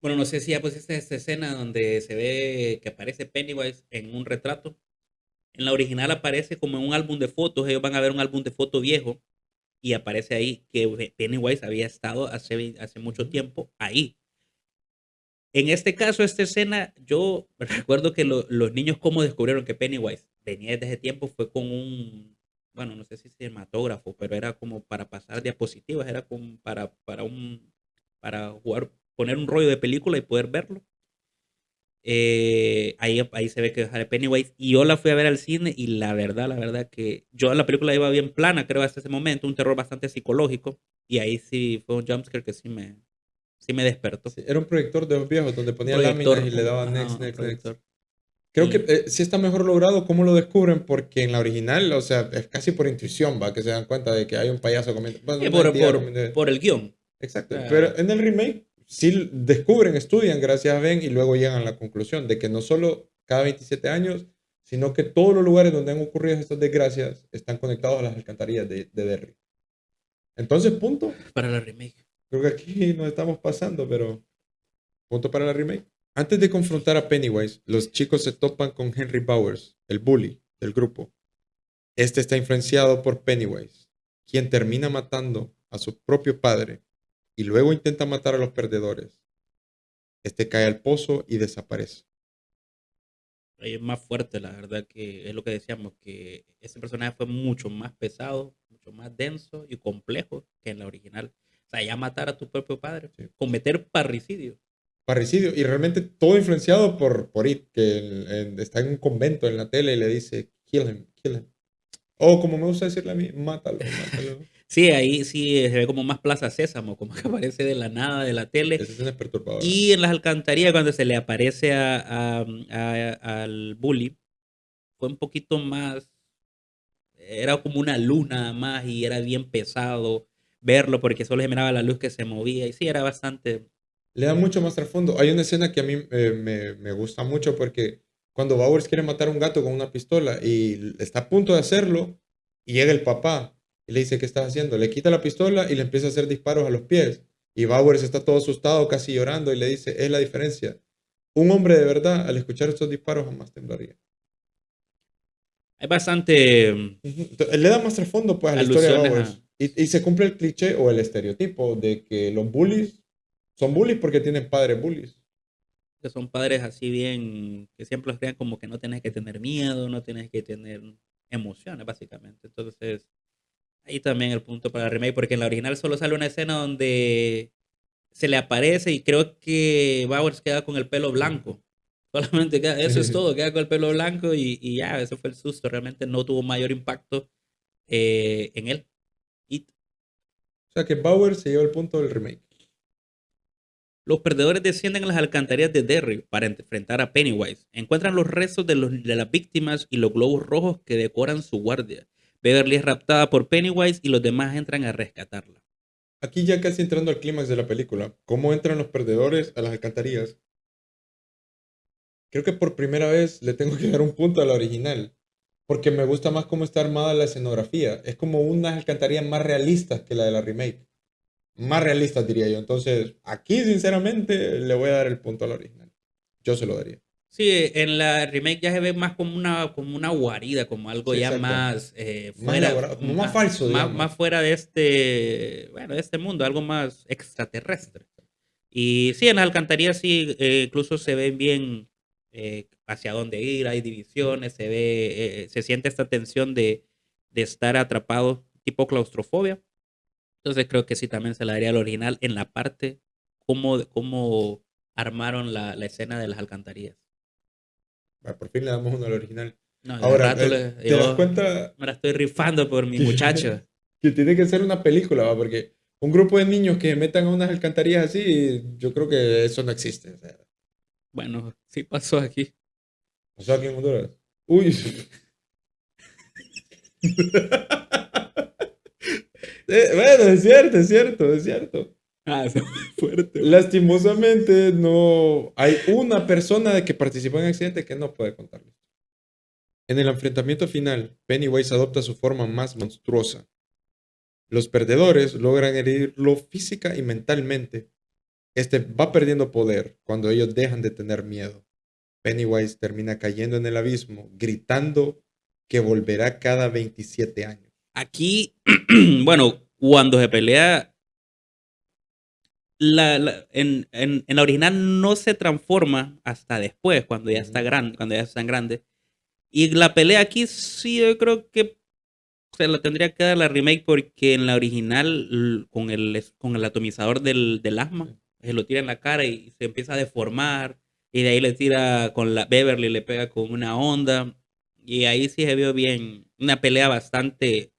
Bueno, no sé si ya pusiste esta escena donde se ve que aparece Pennywise en un retrato. En la original aparece como en un álbum de fotos, ellos van a ver un álbum de fotos viejo y aparece ahí que Pennywise había estado hace mucho Ujú. tiempo ahí. En este caso, esta escena, yo recuerdo que los niños cómo descubrieron que Pennywise venía desde ese tiempo fue con un, bueno, no sé si cinematógrafo, pero era como para pasar diapositivas, era como para jugar, poner un rollo de película y poder verlo. Ahí se ve que sale Pennywise y yo la fui a ver al cine y la verdad que yo la película iba bien plana, creo, hasta ese momento, un terror bastante psicológico y ahí sí fue un jumpscare que sí me despertó. Sí, era un proyector de los viejos donde Un ponía láminas proyector, y le daba ajá, next, un next, next. proyector. Creo que Y sí está mejor logrado cómo lo descubren, porque en la original, o sea, es casi por intuición, va, que se dan cuenta de que hay un payaso comiendo, bueno, sí, una entidad comiendo. por el guión. O Exacto, pero sea, en el remake sí descubren, estudian gracias a Ben y luego llegan a la conclusión de que no solo cada 27 años, sino que todos los lugares donde han ocurrido estas desgracias están conectados a las alcantarillas de Derry. Entonces, punto. para la remake. Creo que aquí nos estamos pasando, pero punto para la remake. Antes de confrontar a Pennywise, los chicos se topan con Henry Bowers, el bully del grupo. Este está influenciado por Pennywise, quien termina matando a su propio padre y luego intenta matar a los perdedores. Este cae al pozo y desaparece. Ahí es más fuerte, la verdad, que es lo que decíamos, que ese personaje fue mucho más pesado, mucho más denso y complejo que en la original. O sea, ya matar a tu propio padre, ¿Sí? cometer parricidio. Parricidio, y realmente todo influenciado por It, que está en un convento en la tele y le dice, kill him, kill him. O como me gusta decirle a mí, mátalo, mátalo. Sí, ahí sí se ve como más Plaza Sésamo, como que aparece de la nada de la tele. Esa escena es perturbadora. Y en las alcantarillas, cuando se le aparece al bully, fue un poquito más, era como una luz nada más y era bien pesado verlo porque solo se miraba la luz que se movía y sí, era bastante... Le da mucho más trasfondo. Hay una escena que a mí me gusta mucho porque cuando Bowers quiere matar a un gato con una pistola y está a punto de hacerlo, y llega el papá y le dice, ¿qué estás haciendo? Le quita la pistola y le empieza a hacer disparos a los pies. Y Bowers está todo asustado, casi llorando, y le dice, es la diferencia. Un hombre de verdad, al escuchar estos disparos, jamás temblaría. Hay bastante Ujú. Le da más trasfondo pues a la historia de alusiones a... Bowers. Y se cumple el cliché o el estereotipo de que los bullies son bullies porque tienen padres bullies. que son padres así bien, que siempre los crean como que no tienes que tener miedo, no tienes que tener emociones, básicamente. Entonces, ahí también el punto para el remake, porque en la original solo sale una escena donde se le aparece y creo que Bowers queda con el pelo blanco. Solamente queda, eso es todo, queda con el pelo blanco y ya, ese fue el susto. Realmente no tuvo mayor impacto en él. Y O sea que Bauer se lleva el punto del remake. los perdedores descienden a las alcantarillas de Derry para enfrentar a Pennywise. Encuentran los restos de las víctimas y los globos rojos que decoran su guardia. Beverly es raptada por Pennywise y los demás entran a rescatarla. Aquí ya casi entrando al clímax de la película, ¿cómo entran los perdedores a las alcantarillas? Creo que por primera vez le tengo que dar un punto a la original, porque me gusta más cómo está armada la escenografía. Es como unas alcantarillas más realistas que la de la remake. Más realistas diría yo. Entonces, aquí sinceramente le voy a dar el punto a la original. Yo se lo daría. Sí, en la remake ya se ve más como una guarida, como algo Sí, ya exacto. más Más elaborado, como más falso, más digamos. fuera de este, bueno, de este mundo, algo más extraterrestre. Y sí, en las alcantarillas sí, incluso se ven bien hacia dónde ir, hay Ujú. divisiones, se ve, se siente esta tensión de estar atrapado, tipo claustrofobia. Entonces creo que sí, también se la daría al original en la parte cómo armaron la escena de las alcantarillas. Bueno, por fin le damos uno al original. No, de Ahora, rato ¿te das yo cuenta me la estoy rifando por mi que, muchacho. que tiene que ser una película, ¿va? Porque un grupo de niños que metan a unas alcantarillas así, yo creo que eso no existe. O sea, Bueno, sí pasó aquí. pasó aquí en Honduras. Uy. Bueno, es cierto, es cierto, es cierto. Ah, eso fue fuerte. Lastimosamente, no hay una persona de que participó en el accidente que no puede contarlo. En el enfrentamiento final, Pennywise adopta su forma más monstruosa. Los perdedores logran herirlo física y mentalmente. Este va perdiendo poder cuando ellos dejan de tener miedo. Pennywise termina cayendo en el abismo, gritando que volverá cada 27 años. Aquí, bueno, cuando se pelea, en la original no se transforma hasta después, cuando ya está Ujú. grande, cuando ya están grandes. Y la pelea aquí sí, yo creo que se la tendría que dar la remake porque en la original, con el atomizador del asma, se lo tira en la cara y se empieza a deformar. Y de ahí le tira con la Beverly, le pega con una onda. Y ahí sí se vio bien. Una pelea bastante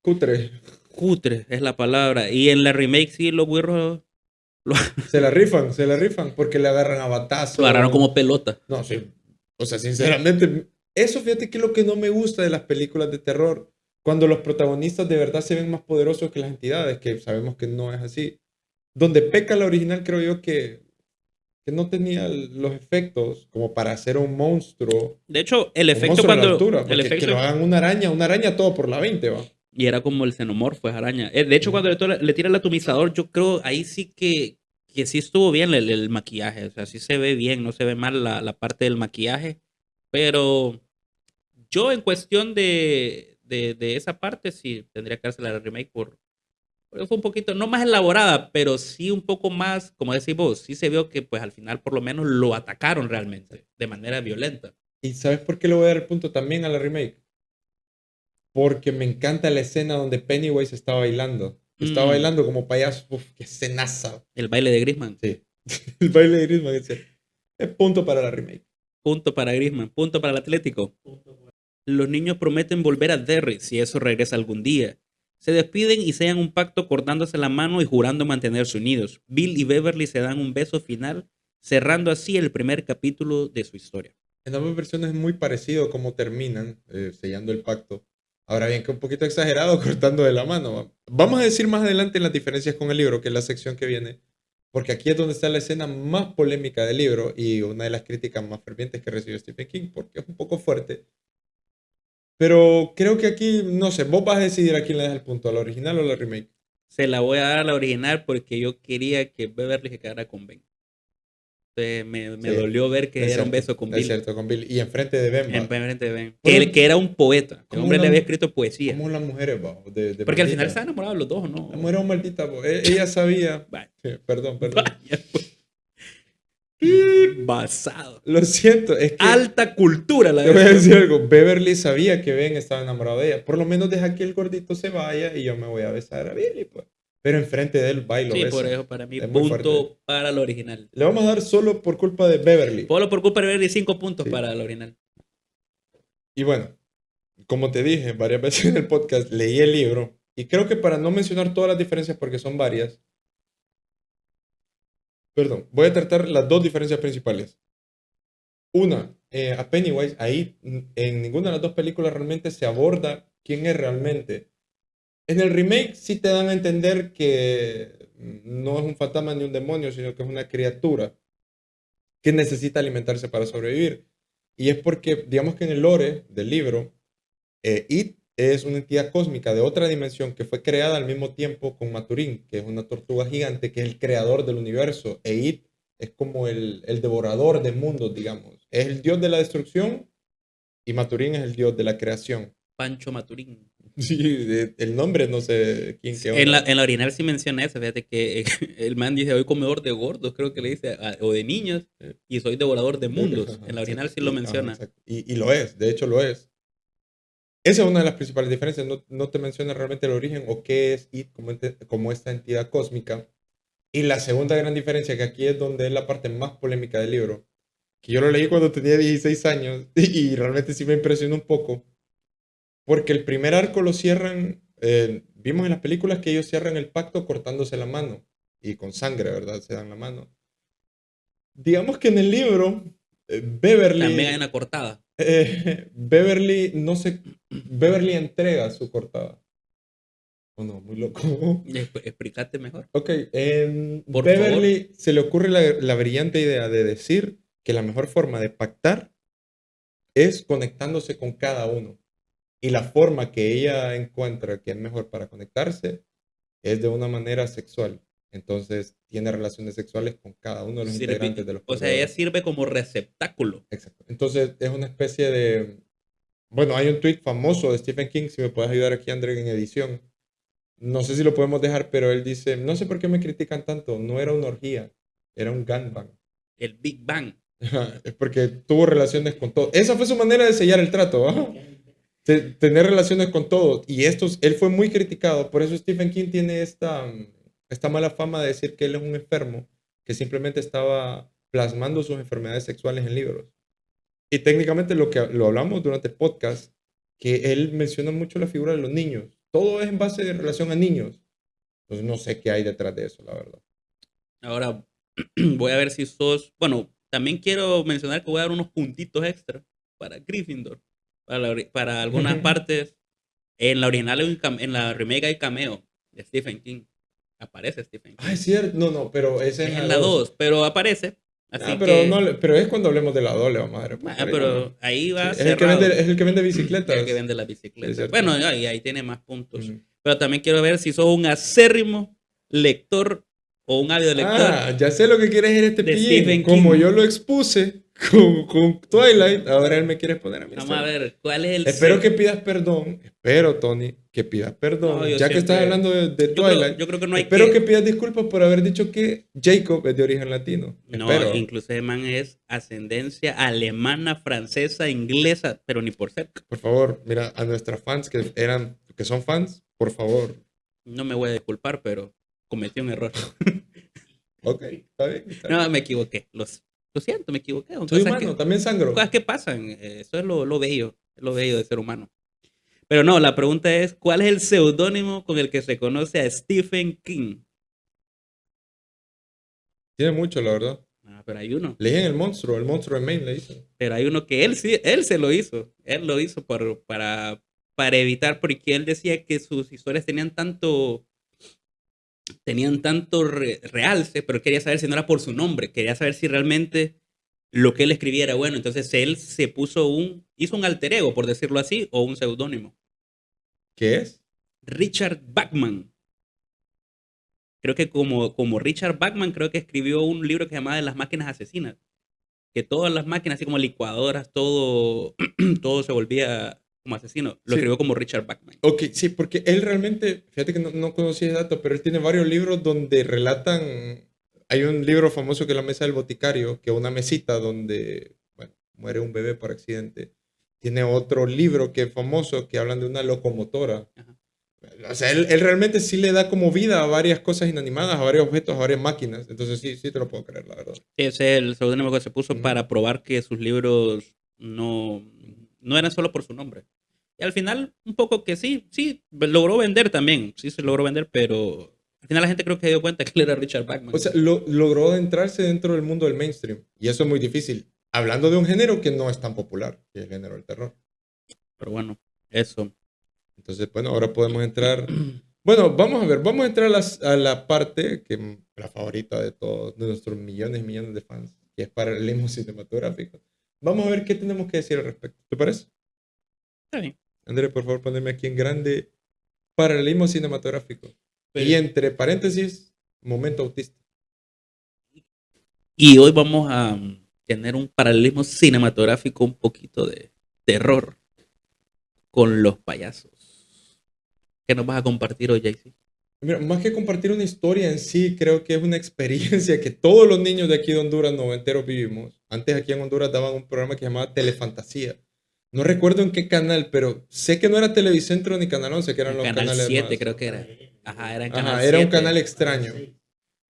Cutre. cutre, es la palabra. Y en la remake sí los güirros lo, Se la rifan porque le agarran a lo agarraron batazo. como pelota. No, sí. O sea, sinceramente, eso fíjate que es lo que no me gusta de las películas de terror. Cuando los protagonistas de verdad se ven más poderosos que las entidades, que sabemos que no es así. Donde peca la original, creo yo que no tenía los efectos como para hacer un monstruo, De hecho, el un efecto monstruo a la cuando. altura. El Porque que efecto. lo hagan una araña todo por la 20 va. Y era como el xenomorfo, es araña. De hecho, Ujú. cuando le tira el atomizador, yo creo ahí sí que sí estuvo bien el maquillaje. O sea, sí se ve bien, no se ve mal la parte del maquillaje. Pero yo en cuestión de esa parte, sí tendría que hacer la remake porque fue un poquito, no más elaborada, pero sí un poco más, como decís vos, sí se vio que pues al final por lo menos lo atacaron realmente, de manera violenta. ¿Y sabes por qué le voy a dar el punto también a la remake? Porque me encanta la escena donde Pennywise está bailando. Está Mm, bailando como payaso. Uf, qué escenaza. el baile de Griezmann. Sí. El baile de Griezmann es punto para la remake. Punto para Griezmann, punto para el Atlético. Los niños prometen volver a Derry si eso regresa algún día. Se despiden y sellan un pacto cortándose la mano y jurando mantenerse unidos. Bill y Beverly se dan un beso final, cerrando así el primer capítulo de su historia. En ambas versiones es muy parecido cómo terminan sellando el pacto. Ahora bien, que un poquito exagerado cortando de la mano. Vamos a decir más adelante en las diferencias con el libro, que es la sección que viene, porque aquí es donde está la escena más polémica del libro y una de las críticas más fervientes que recibió Stephen King, porque es un poco fuerte. Pero creo que aquí, no sé, vos vas a decidir a quién le das el punto, a la original o a la remake. Se la voy a dar a la original porque yo quería que Beverly se quedara con Ben. Entonces me Sí, dolió ver que era un beso con es Bill cierto, con Bill. Y enfrente de en Bemba. frente de Ben. Por Que era un poeta. El ¿Cómo, hombre le había escrito poesía. cómo las mujeres, va? De Porque al final maldita. se enamorados los dos, La ¿no? mujer es un maldita, va. Ella sabía. Vaya, Perdón, perdón. vaya, pues. Basado. Lo siento, es que Alta cultura la te voy de a este decir hombre. algo. Beverly sabía que Ben estaba enamorado de ella. Por lo menos deja que el gordito se vaya y yo me voy a besar a Billy, pues. Pero enfrente de él va y lo Sí, por besa. eso, para mí, Es muy fuerte. punto para el original. Le vamos a dar solo por culpa de Beverly. Polo por culpa de Beverly, 5 puntos Sí. para el original. Y bueno, como te dije varias veces en el podcast, leí el libro. Y creo que para no mencionar todas las diferencias, porque son varias, perdón, voy a tratar las dos diferencias principales. Una, a Pennywise, ahí en ninguna de las dos películas realmente se aborda quién es realmente. En el remake sí te dan a entender que no es un fantasma ni un demonio, sino que es una criatura que necesita alimentarse para sobrevivir. Y es porque, digamos que en el lore del libro, It es una entidad cósmica de otra dimensión que fue creada al mismo tiempo con Maturín, que es una tortuga gigante, que es el creador del universo. E It es como el devorador de mundos, digamos. Es el dios de la destrucción y Maturín es el dios de la creación. Pancho Maturín. Sí, el nombre no sé quién qué En onda. la original sí menciona eso, fíjate que el man dice, soy comedor de gordos, creo que le dice, o de niños, y soy devorador de mundos. En la original Exacto. sí lo menciona. Exacto. Y lo es, de hecho lo es. Esa es una de las principales diferencias. No, no te menciona realmente el origen o qué es It como esta entidad cósmica. Y la segunda gran diferencia, que aquí es donde es la parte más polémica del libro, que yo lo leí cuando tenía 16 años y realmente sí me impresionó un poco, porque el primer arco lo cierran, vimos en las películas que ellos cierran el pacto cortándose la mano y con sangre, ¿verdad? Se dan la mano. Digamos que en el libro, También hay Beverly, una cortada. Beverly, no sé, Beverly entrega su cortada. ¿O no? Muy loco. Explícate mejor. Ok, Por favor. Beverly se le ocurre la brillante idea de decir que la mejor forma de pactar es conectándose con cada uno. Y la forma que ella encuentra que es mejor para conectarse es de una manera sexual. Entonces tiene relaciones sexuales con cada uno de los integrantes de los O sea, ella perdedores. sirve como receptáculo. Exacto. Entonces es una especie de... Bueno, hay un tweet famoso de Stephen King, si me puedes ayudar aquí, André, en edición. No sé si lo podemos dejar, pero él dice, no sé por qué me critican tanto, no era una orgía, era un gangbang. El Big Bang. Es porque tuvo relaciones con todo. Esa fue su manera de sellar el trato, ¿ah? Tener relaciones con todo. Y él fue muy criticado. Por eso Stephen King tiene esta mala fama de decir que él es un enfermo, que simplemente estaba plasmando sus enfermedades sexuales en libros. Y técnicamente lo hablamos durante el podcast, que él menciona mucho la figura de los niños. Todo es en base de relación a niños. Entonces no sé qué hay detrás de eso, la verdad. Ahora voy a ver si sos. Bueno, también quiero mencionar que voy a dar unos puntitos extra para Gryffindor. Para algunas partes. En la original, en la remake hay cameo de Stephen King. Aparece Stephen Ah, es King. cierto. No, no, pero ese es Es en la en la 2. 2 pero aparece. Ah, Así pero, no, que. pero es cuando hablemos de la doble, madre. Pues por ahí vamos. Pero ahí Sí, va es cerrado. el que vende El que bicicletas. vende las Sí, es bicicletas. cierto. Bueno, ahí tiene más puntos. Ujú. Pero también quiero ver si sos un acérrimo lector o un ávido lector Ah, ya sé lo que quieres en este de pillín. Stephen Como King. yo lo expuse con Twilight, ahora él me quiere poner a mí Vamos a este. ver cuál es el Espero C. que pidas perdón. Espero, Tony, que pidas No, perdón. yo Ya que estás siempre. hablando de Twilight, Yo creo que no hay espero que que. pidas disculpas por haber dicho que Jacob es de origen latino. No, Espero. incluso ese man es ascendencia alemana, francesa, inglesa, pero ni por cerca. Por favor, mira, a nuestras fans que son fans, por favor. No me voy a disculpar, pero cometí un error. Ok, está bien, está bien. No, me equivoqué. Lo siento, me equivoqué. Son Soy humano, también sangro. cosas que pasan. Eso es lo bello de ser humano. Pero no, la pregunta es, ¿cuál es el seudónimo con el que se conoce a Stephen King? Tiene mucho, la verdad. Pero hay uno. Le dicen el monstruo de Maine, le dicen. Pero hay uno que él sí, él se lo hizo. Él lo hizo para evitar, porque él decía que sus historias tenían tanto realce, pero quería saber si no era por su nombre, quería saber si realmente lo que él escribía era bueno. Entonces él hizo un alter ego, por decirlo así, o un seudónimo. ¿Qué es? Richard Bachman. Creo que como Richard Bachman, creo que escribió un libro que se llamaba De las máquinas asesinas. Que todas las máquinas, así como licuadoras, todo, todo se volvía como asesino. Lo Sí. escribió como Richard Bachman. Ok, sí, porque él realmente, fíjate que no conocía ese dato, pero él tiene varios libros donde relatan. Hay un libro famoso que es La Mesa del Boticario, que es una mesita donde, bueno, muere un bebé por accidente. Tiene otro libro que es famoso que hablan de una locomotora. Ajá. O sea, él realmente sí le da como vida a varias cosas inanimadas, a varios objetos, a varias máquinas. Entonces sí te lo puedo creer, la verdad. Ese es el seudónimo que se puso Ujú. para probar que sus libros no eran solo por su nombre. Y al final, un poco que sí, logró vender también. Sí se logró vender, pero al final la gente creo que se dio cuenta que él era Richard O Bachman. sea, logró adentrarse dentro del mundo del mainstream. Y eso es muy difícil. Hablando de un género que no es tan popular, que es el género del terror. Pero bueno, eso. Entonces, bueno, ahora podemos entrar. Bueno, vamos a ver, vamos a entrar a la parte que la favorita de todos, de nuestros millones y millones de fans, que es paralelismo cinematográfico. Vamos a ver qué tenemos que decir al respecto. ¿Te parece? Está bien. André, por favor, poneme aquí en grande paralelismo cinematográfico. Pero- Y entre paréntesis, momento autista. y hoy vamos a tener un paralelismo cinematográfico un poquito de terror con los payasos. ¿Qué nos vas a compartir hoy, JC? Mira, más que compartir una historia en sí, creo que es una experiencia que todos los niños de aquí de Honduras noventeros vivimos. Antes aquí en Honduras daban un programa que se llamaba Telefantasía. No recuerdo en qué canal, pero sé que no era Televicentro ni Canal 11, que eran En los Canal canales 7 más. creo que era. Ajá, era en Canal Ajá, era un 7. canal extraño.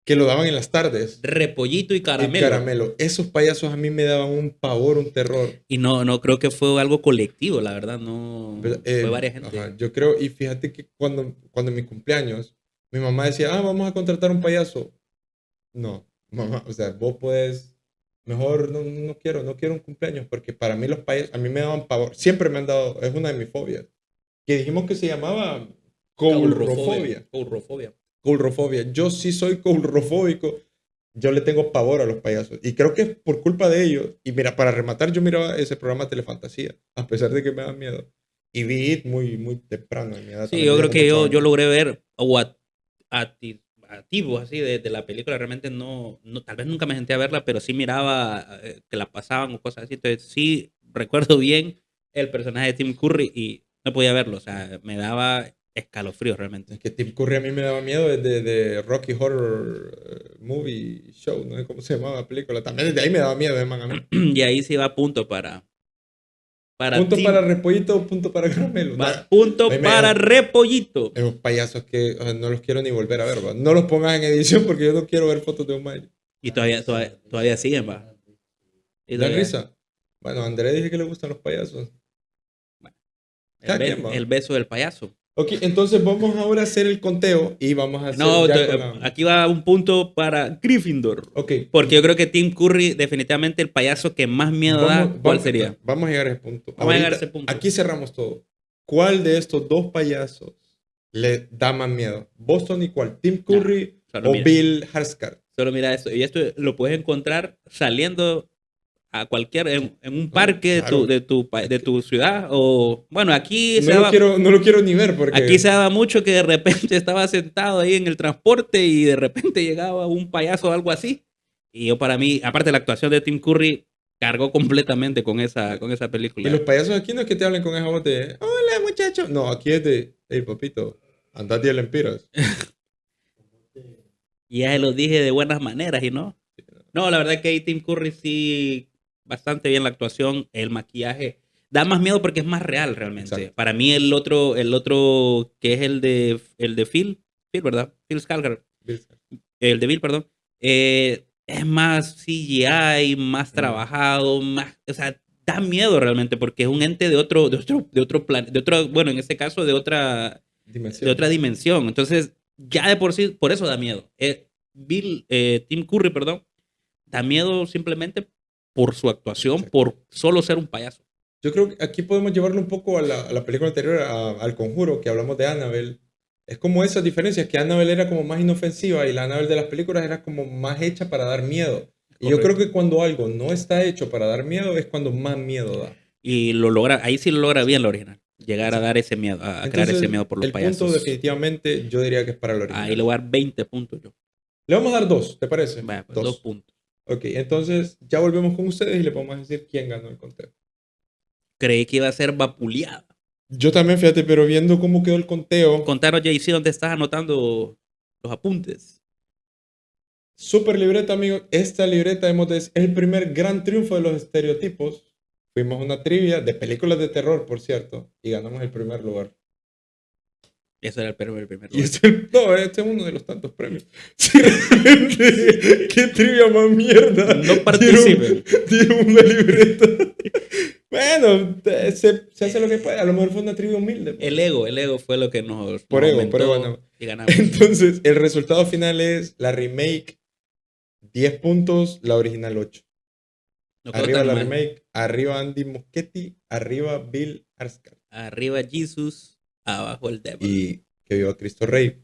que lo daban en las tardes. Repollito y Y caramelo. caramelo. Esos payasos a mí me daban un pavor, un terror. Y no creo que fue algo colectivo, la verdad, no ¿Verdad? fue varias gente. Ajá, yo creo, y fíjate que cuando en mi cumpleaños, mi mamá decía, vamos a contratar un payaso. No, mamá, o sea, vos puedes, mejor no quiero un cumpleaños, porque para mí los payasos, a mí me daban pavor, siempre me han dado, es una de mis fobias, que dijimos que se llamaba coulrofobia. Coulrofobia. Coulrofobia. Yo sí soy coulrofóbico. Yo le tengo pavor a los payasos. Y creo que es por culpa de ellos. Y mira, para rematar, yo miraba ese programa Telefantasía, a pesar de que me da miedo. Y vi It muy temprano en mi edad. Sí, También yo tenía creo como que 8 yo años. logré ver activos así de la película. Realmente tal vez nunca me senté a verla, pero sí miraba que la pasaban o cosas así. Entonces sí recuerdo bien el personaje de Tim Curry y no podía verlo. O sea, me daba escalofríos realmente. Es que Tim Curry a mí me daba miedo desde de Rocky Horror Movie Show, no sé cómo se llamaba la película. También desde ahí me daba miedo, man, a mí. Y ahí sí va punto para Punto para Tim. Repollito, punto para Caramelo. Va punto para Repollito. Esos payasos que no los quiero ni volver a ver, ¿va? No los pongas en edición porque yo no quiero ver fotos de Omar. Y todavía siguen, va. Y ¿Dan todavía, risa? Bueno, a André dije que le gustan los payasos. bueno, Cada quien va. el beso del payaso. Ok, entonces vamos ahora a hacer el conteo y vamos a hacer No, ya con la... aquí va un punto para Gryffindor. Ok. Porque yo creo que Tim Curry, definitivamente el payaso que más miedo da, ¿cuál sería? Vamos a llegar a ese punto. Vamos a llegar a Ahorita, ese punto. aquí cerramos todo. ¿Cuál de estos dos payasos le da más miedo? ¿Boston y cuál? ¿Tim Curry solo o mira. Bill Skarsgård? Solo mira esto. Y esto lo puedes encontrar saliendo a cualquier, en un parque claro. de tu ciudad. O, bueno, aquí No lo quiero ni ver porque... Aquí se daba mucho que de repente estaba sentado ahí en el transporte y de repente llegaba un payaso o algo así. Y yo para mí, aparte la actuación de Tim Curry, cargó completamente con esa película. Y los payasos aquí no es que te hablen con esa voz de hola muchacho. No, aquí es de hey papito, andate a lempiras. Y ya se los dije de buenas maneras y no. No, la verdad que ahí Tim Curry sí, bastante bien la actuación, el maquillaje. Da más miedo porque es más real realmente. Exacto. Para mí el otro que es el de Phil, ¿verdad? Phil Skarsgård. El de Bill, perdón. Es más CGI, más trabajado, más, o sea, da miedo realmente porque es un ente de otro planeta, bueno, en este caso de otra dimensión. Entonces, ya de por sí, por eso da miedo. Tim Curry, perdón, da miedo simplemente por su actuación, Exacto. por solo ser un payaso. Yo creo que aquí podemos llevarlo un poco a la película anterior, al Conjuro, que hablamos de Annabelle. Es como esas diferencias, que Annabelle era como más inofensiva y la Annabelle de las películas era como más hecha para dar miedo. Y yo creo que cuando algo no está hecho para dar miedo es cuando más miedo da. Y lo logra, ahí sí lo logra bien la original. Llegar a dar ese miedo, a crear ese miedo por los payasos. El punto definitivamente yo diría que es para el original. Ahí le voy a dar 20 puntos yo. Le vamos a dar 2, ¿te parece? Vaya, pues, 2 puntos. Ok, entonces ya volvemos con ustedes y les vamos a decir quién ganó el conteo. Creí que iba a ser vapuleada. Yo también, fíjate, pero viendo cómo quedó el conteo. Contanos, JC, dónde estás anotando los apuntes. Super libreta, amigos. Esta libreta es el primer gran triunfo de los estereotipos. Fuimos a una trivia de películas de terror, por cierto, y ganamos el primer lugar. Eso era el primer lugar. Y este es uno de los tantos premios. Sí, realmente, qué trivia más mierda. No participen. Dieron una libreta. Bueno, se hace lo que puede. A lo mejor fue una trivia humilde. Pues. El ego fue lo que nos por ego, ganamos. Y ganamos. Entonces, el resultado final es la remake 10 puntos, la original 8. Arriba la remake, arriba Andy Muschietti, arriba Bill Skarsgård. Arriba Jesus, abajo el Devil. Y que viva Cristo Rey.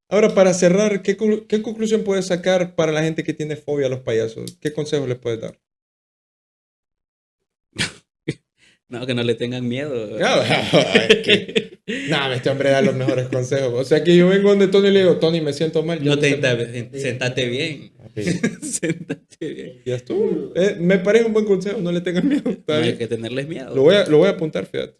Ahora, para cerrar, ¿qué conclusión puedes sacar para la gente que tiene fobia a los payasos? ¿Qué consejos les puedes dar? No, que no le tengan miedo. Este hombre da los mejores consejos. O sea que yo vengo donde Tony y le digo, Tony, me siento mal. Sentate bien. Sentate bien. Ya estuvo. Me parece un buen consejo, no le tengan miedo. No hay que tenerles miedo. Lo voy a apuntar, fíjate.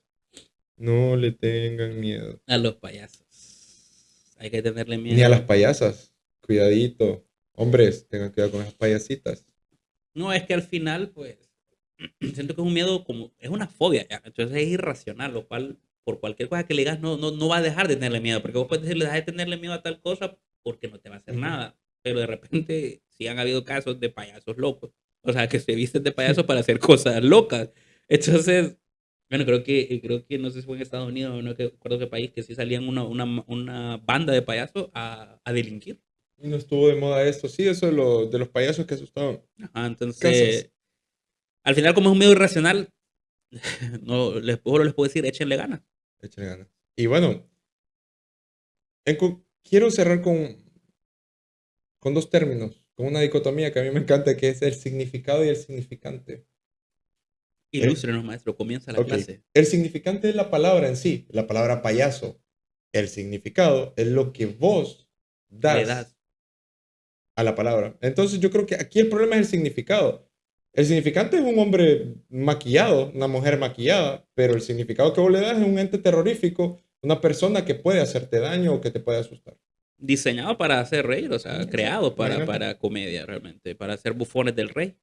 No le tengan miedo. A los payasos. Hay que tenerle miedo. Ni a las payasas. Cuidadito. Hombres, tengan cuidado con esas payasitas. No, es que al final, pues, siento que es un miedo como, es una fobia ya. Entonces es irracional, lo cual, por cualquier cosa que le digas, no va a dejar de tenerle miedo. Porque vos puedes decirle, deja de tenerle miedo a tal cosa porque no te va a hacer nada. pero de repente sí han habido casos de payasos locos. O sea, que se visten de payaso para hacer cosas locas. Entonces, bueno, creo que no sé si fue en Estados Unidos o no recuerdo qué país, que sí salían una banda de payasos a delinquir. Y no estuvo de moda esto. Sí, eso de los payasos que asustaban Ajá, casas. entonces, al final, como es un medio irracional, solo les puedo decir, échenle ganas. Échale ganas. Y bueno, quiero cerrar con dos términos, con una dicotomía que a mí me encanta, que es el significado y el significante. El, Ilústrenos, maestro, comienza la ok, clase. el significante es la palabra en sí, la palabra payaso. El significado es lo que vos Le das das. a la palabra. Entonces yo creo que aquí el problema es el significado. El significante es un hombre maquillado, una mujer maquillada, pero el significado que vos le das es un ente terrorífico, una persona que puede hacerte daño o que te puede asustar. Diseñado para hacer reír, o sea, Exacto, creado imagínate. para comedia realmente, para hacer bufones del rey.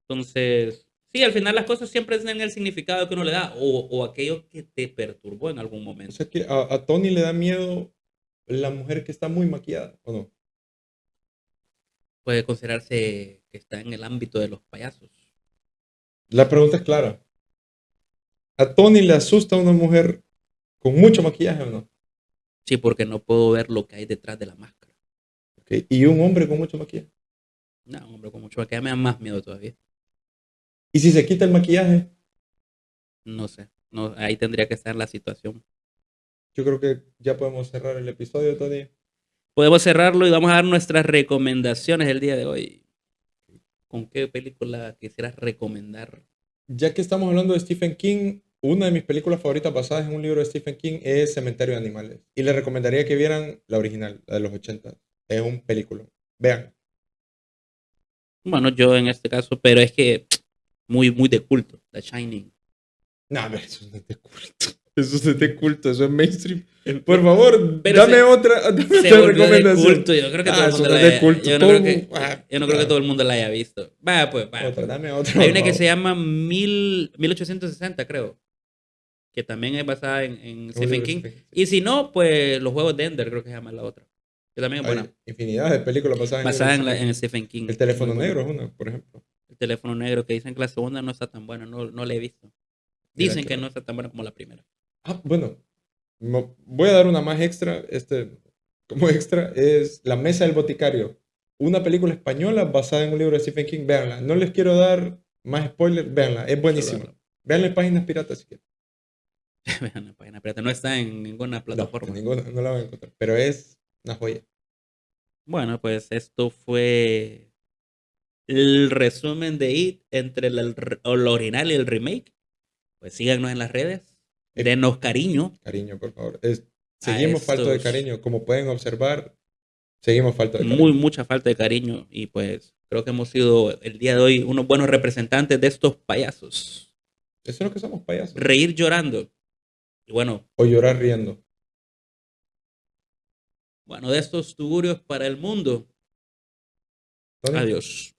Entonces, sí, al final las cosas siempre tienen el significado que uno le da o aquello que te perturbó en algún O momento. sea que a Tony le da miedo la mujer que está muy maquillada, ¿o no? Puede considerarse que está en el ámbito de los payasos. La pregunta es clara. ¿A Tony le asusta una mujer con mucho maquillaje o no? Sí, porque no puedo ver lo que hay detrás de la máscara. ¿Ok? ¿Y un hombre con mucho maquillaje? No, hombre, con mucho que me da más miedo todavía. ¿Y si se quita el maquillaje? No sé, no, ahí tendría que estar la situación. Yo creo que ya podemos cerrar el episodio, Tony. Podemos cerrarlo y vamos a dar nuestras recomendaciones el día de hoy. ¿Con qué película quisieras recomendar? Ya que estamos hablando de Stephen King, una de mis películas favoritas basadas en un libro de Stephen King es Cementerio de Animales. Y les recomendaría que vieran la original, la de los 80. Es un película. Vean. Bueno, yo en este caso, pero es que muy de culto, The Shining. No, a ver, eso no es de culto. Eso es de culto, eso es mainstream. Por Pe- favor, Pero dame se otra volvió de recomendación. culto. Yo creo que todo Ah, el eso mundo no la es de haya, culto. Todo, yo no creo que todo el mundo la haya visto. Vaya, pues, vaya, otra, pues. dame otra, Hay por una que se favor. llama 1860, creo, que también es basada en Un Stephen libro de King. Stephen King. Sí. Y si no, pues Los Juegos de Ender, creo que se llama la otra. Que también es buena. Hay infinidad de películas basadas en libros Basada de Stephen en King. Stephen King. El Muy teléfono buena. negro es una, por ejemplo. El teléfono negro, que dicen que la segunda no está tan buena. No la he visto. Mira Dicen que que ver. no está tan buena como la primera. Ah, bueno, voy a dar una más extra. Como extra, es La Mesa del Boticario. Una película española basada en un libro de Stephen King. Véanla. No les quiero dar más spoilers. Véanla. Es Solo buenísima. verla. Véanla en páginas piratas si quieren. Vean la página pirata. No está en ninguna No, en plataforma. ninguna, no la van a encontrar. Pero es una joya. Bueno, pues esto fue el resumen de It entre el original y el remake. Pues síganos en las redes. Eh, Denos cariño Cariño, por favor. a Seguimos falto de estos. cariño. Como pueden observar, seguimos falto de cariño. Mucha falta de cariño. Y pues creo que hemos sido el día de hoy unos buenos representantes de estos payasos. Eso es lo que somos, payasos. Reír llorando. Y O llorar riendo. bueno, de estos tugurios para el mundo. Tony. Adiós.